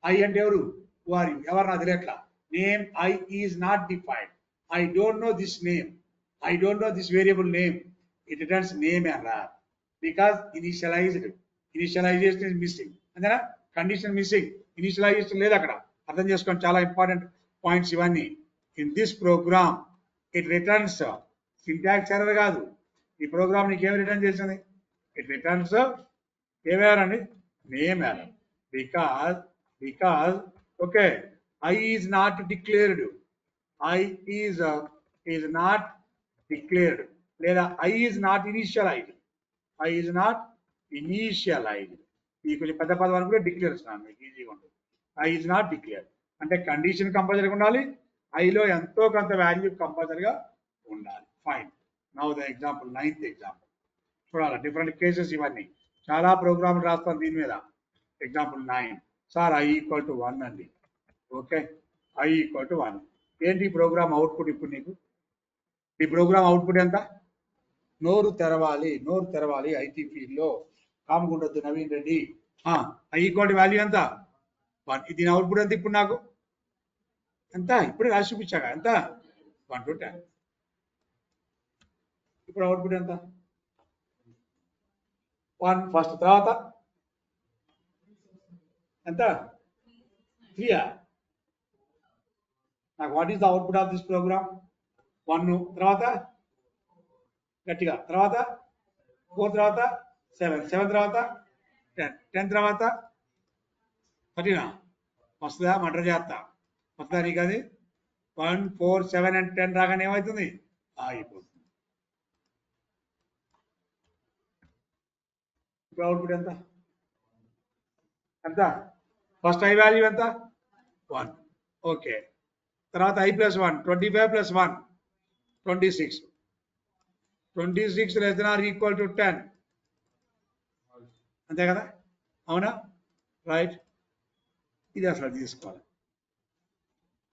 I అంటే ఎవరు? Who are you. ఎవరు నాకు తెలియట్లా. Name I is not defined. I don't know this name. I don't know this variable name. It returns name error because initialization is missing. అంతేనా? Condition missing, initialization లేదు అక్కడ. అర్థం చేసుకోండి, చాలా ఇంపార్టెంట్ పాయింట్స్ ఇవన్నీ. In this program it returns syntax error కాదు. ఈ program నీకు ఏమి రిటర్న్ చేసింది? It returns ఏమేరండి? Name error. Because okay, I is not declared. I is not declared లేదా ఐ ఈజ్ నాట్ ఇనిషియలైజ్డ్. మీకు కొంచెం పెద్ద పదం కూడా డిక్లేర్ ఇస్తున్నాను, మీకు ఈజీగా ఉంటుంది. ఐ ఈజ్ నాట్ డిక్లేర్ అంటే కండిషన్ కంపల్సరీగా ఉండాలి. ఐలో ఎంతో కొంత వాల్యూ కంపల్సరీగా ఉండాలి. Fine. Now the example, 9th example చూడాలి. డిఫరెంట్ కేసెస్ ఇవన్నీ. చాలా ప్రోగ్రామ్లు రాస్తాను దీని మీద. Example 9. Sir I equal to 1 అండి. Okay, i equal to 1. ఏంటి ఈ ప్రోగ్రామ్ అవుట్పుట్? ఇప్పుడు నీకు ఈ ప్రోగ్రామ్ అవుట్పుట్ ఎంత? నోరు తెరవాలి ఐటీ ఫీల్డ్లో. కామగుండొద్దు Naveen Reddy. I equal to value ఎంత? 1. దీని అవుట్పుట్ ఎంత ఇప్పుడు నాకు? ఎంత? ఇప్పుడే రాసి చూపించాక ఎంత? 1 to 10. ఇప్పుడు అవుట్పుట్ ఎంత? 1 ఫస్ట్, తర్వాత ఎంత? 3. నాకు what is the output of this program? 1 తర్వాత గట్టిగా, తర్వాత 4 తర్వాత 7, 7 తర్వాత 10, 10 తర్వాత 13. వస్తుందా? మటర్ చేస్తా. వస్తుందా నీకు అది? 1, 4, 7 and 10 రాగానే ఏమవుతుంది? అయిపోతుంది. ఇప్పుడు అవుట్పుట్ ఎంత? ఫస్ట్ ఐ వాల్యూ ఎంత? 1. ఓకే, తర్వాత I plus 1 25 plus 1 26 26 less than or equal to 10 అంతే కదా అవునా రైట్ ఇది అసలు తీసుకోవాలి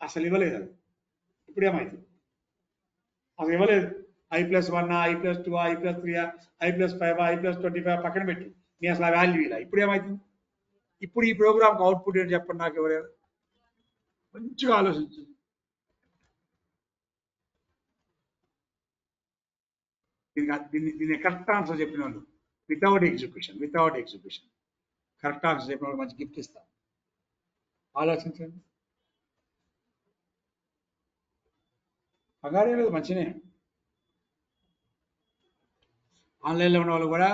అసలు ఇవ్వలేదు అది ఇప్పుడు ఏమైంది అసలు ఇవ్వలేదు I plus 1 I plus 2 I plus 3 I plus 5 I plus 25 పక్కన పెట్టు నీ అసలు వాల్యూ ఇలా ఇప్పుడు ఏమైతుంది ఇప్పుడు ఈ ప్రోగ్రామ్కి అవుట్పుట్ ఏంటి చెప్పండి నాకు ఎవరైనా మంచిగా ఆలోచించు దీన్ని కరెక్ట్ ఆన్సర్ చెప్పిన వాళ్ళు వితౌట్ ఎగ్జిక్యూషన్ కరెక్ట్ ఆన్సర్ చెప్పిన వాళ్ళు మంచి గిఫ్ట్ ఇస్తాం ఆలోచించండి అగాడే లేదు మంచినే ఆన్లైన్లో ఉన్న వాళ్ళు కూడా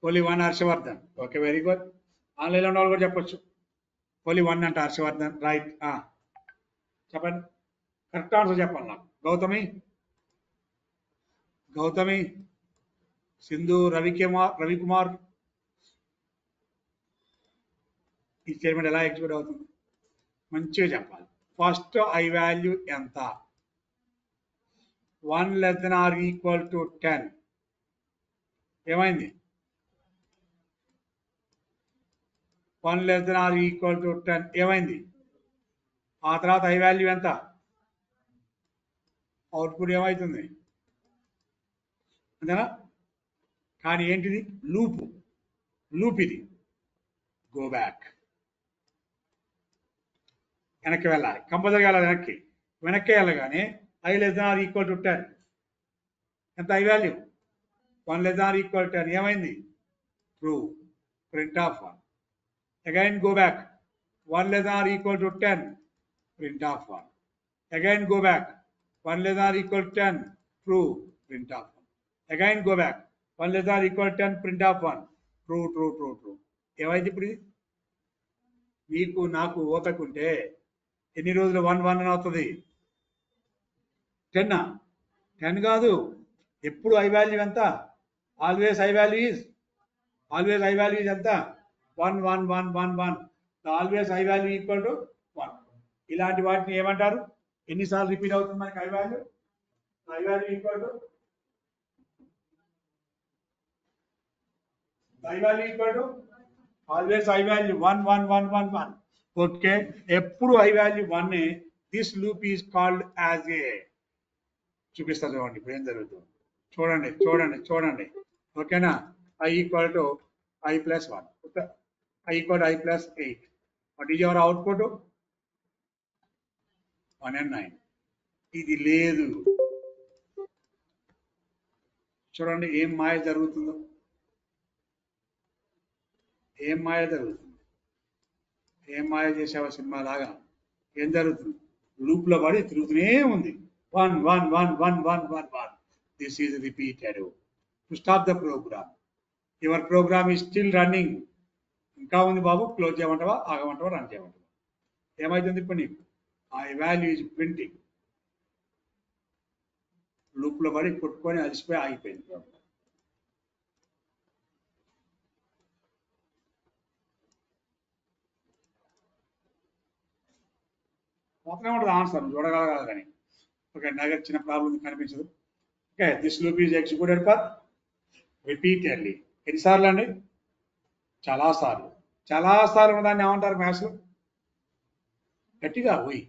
only 1 Harshavardhan okay very good ఆన్లైన్లో ఉన్న వాళ్ళు కూడా చెప్పొచ్చు ఓన్లీ 1 అంటే హర్షవర్ధన్ రైట్ చెప్పండి కరెక్ట్ ఆన్సర్ చెప్పాలి నాకు గౌతమి సింధు రవికుమార్ ఈ స్టేట్మెంట్ ఎలా ఎగ్జిక్యూట్ అవుతుంది మంచిగా చెప్పాలి ఫస్ట్ I వాల్యూ ఎంత 1 less than or equal to 10 ఏమైంది 1 less than or equal to 10 ఏమైంది ఆ తర్వాత I వాల్యూ ఎంత అవుట్పుట్ ఏమవుతుంది అంతేనా కానీ ఏంటిది లూప్ ఇది గో బ్యాక్ వెనక్కి వెళ్ళాలి కంపల్సరీ వెళ్ళాలి వెనక్కి వెళ్ళగానే I less than or equal to 10 ఎంత I value 1 less than or equal to 10 ఏమైంది true print of 1 again go back 1 less than or equal to 10 print of 1 again go back 1 less than or equal to 10 true print of 1 again go back 1 less than or equal to 10 print of 1 true ఏమైంది ఇప్పుడు నీకు నాకు ఓతకుంటే ఎన్ని రోజులు 1 1 అని అవుతుంది 10 కాదు ఎప్పుడు I వాల్యూ ఎంత ఆల్వేస్ I వాల్యూ ఈజ్ ఎంత 1 1 1 1 1 always I value equal to 1 ఇలాంటి వాటిని ఏమంటారు ఎన్నిసార్లు రిపీట్ అవుతుంది మనకి I value equal to always I value 1 1 1 1 1 okay ఎప్పుడు I value 1 this loop is called as ఏ చూపిస్తా చూడండి ఇప్పుడు ఏం జరుగుతుంది చూడండి ఓకేనా I equal to I plus 1 I equal to I plus 8 what is your output 1 and 9 ఇది లేదు చూడండి ఏం మాయ జరుగుతుందో ఏం మాయ చేసావా సినిమా లాగా ఏం జరుగుతుంది లూప్ లో పడి తిరుగుతూనే ఉంది 1 1 1 1 1 1 1 this is repeated to stop the program your program is still running ఇంకా ఉంది బాబు క్లోజ్ చేయమంటావా ఆగమంటావా రన్ చేయమంటావా ఏమైతుంది ఇప్పుడు నీకు I value is printing loop లో పడి కొట్టుకొని అలసిపోయి ఆగిపోయింది పోతూనే ఉంటుంది ఆన్సర్ చూడగలగాలి కానీ ఓకే నాకు చిన్న ప్రాబ్లం కనిపించదు okay this loop is executed for repeatedly ఎన్నిసార్లు అండి చాలాసార్లు దాన్ని ఏమంటారు మ్యాథ్స్లో గట్టిగా పోయి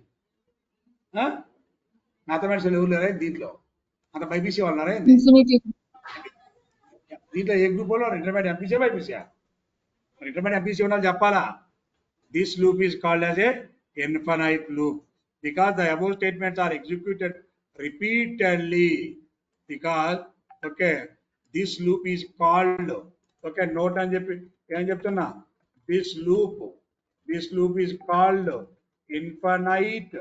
మ్యాథమెటిక్స్ ఎవరు లేరా దీంట్లో అంత బైపీసీ వాళ్ళు ఉన్నారా దీంట్లో ఏ గ్రూప్ వాళ్ళు ఇంటర్మీడియట్ ఎంపీసీ బైపీసీ మరి ఇంటర్మీడియట్ ఎంపీసీ ఉండాలి చెప్పాలా this loop is called as A infinite loop because the above statements are executed repeatedly because okay this loop is called okay note అని చెప్పి ఏం చెప్తున్నా this loop is called infinite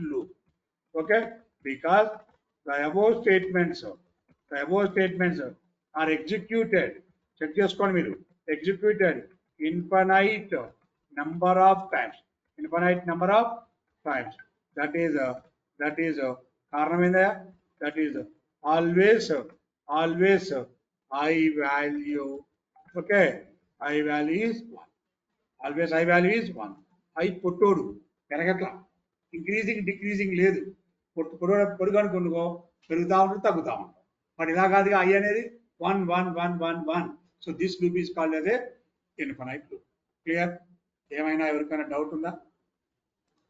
loop okay because the above statements are executed check చేసుకోండి మీరు executed infinite number of times that is కారణం ఏందయ్యా that is always I value okay I value is 1 always I value is 1 I పుట్టోడు పెరగట్లా increasing decreasing లేదు. పొడుగు అనుకో పెరుగుతూ ఉంటుంది, తగ్గుతూ ఉంటుంది. బట్ ఇలా కాదుగా ఐ అనేది 1 1 1 1 1. So this loop is called as A infinite loop. Clear? ఏమైనా ఎవరికైనా డౌట్ ఉందా?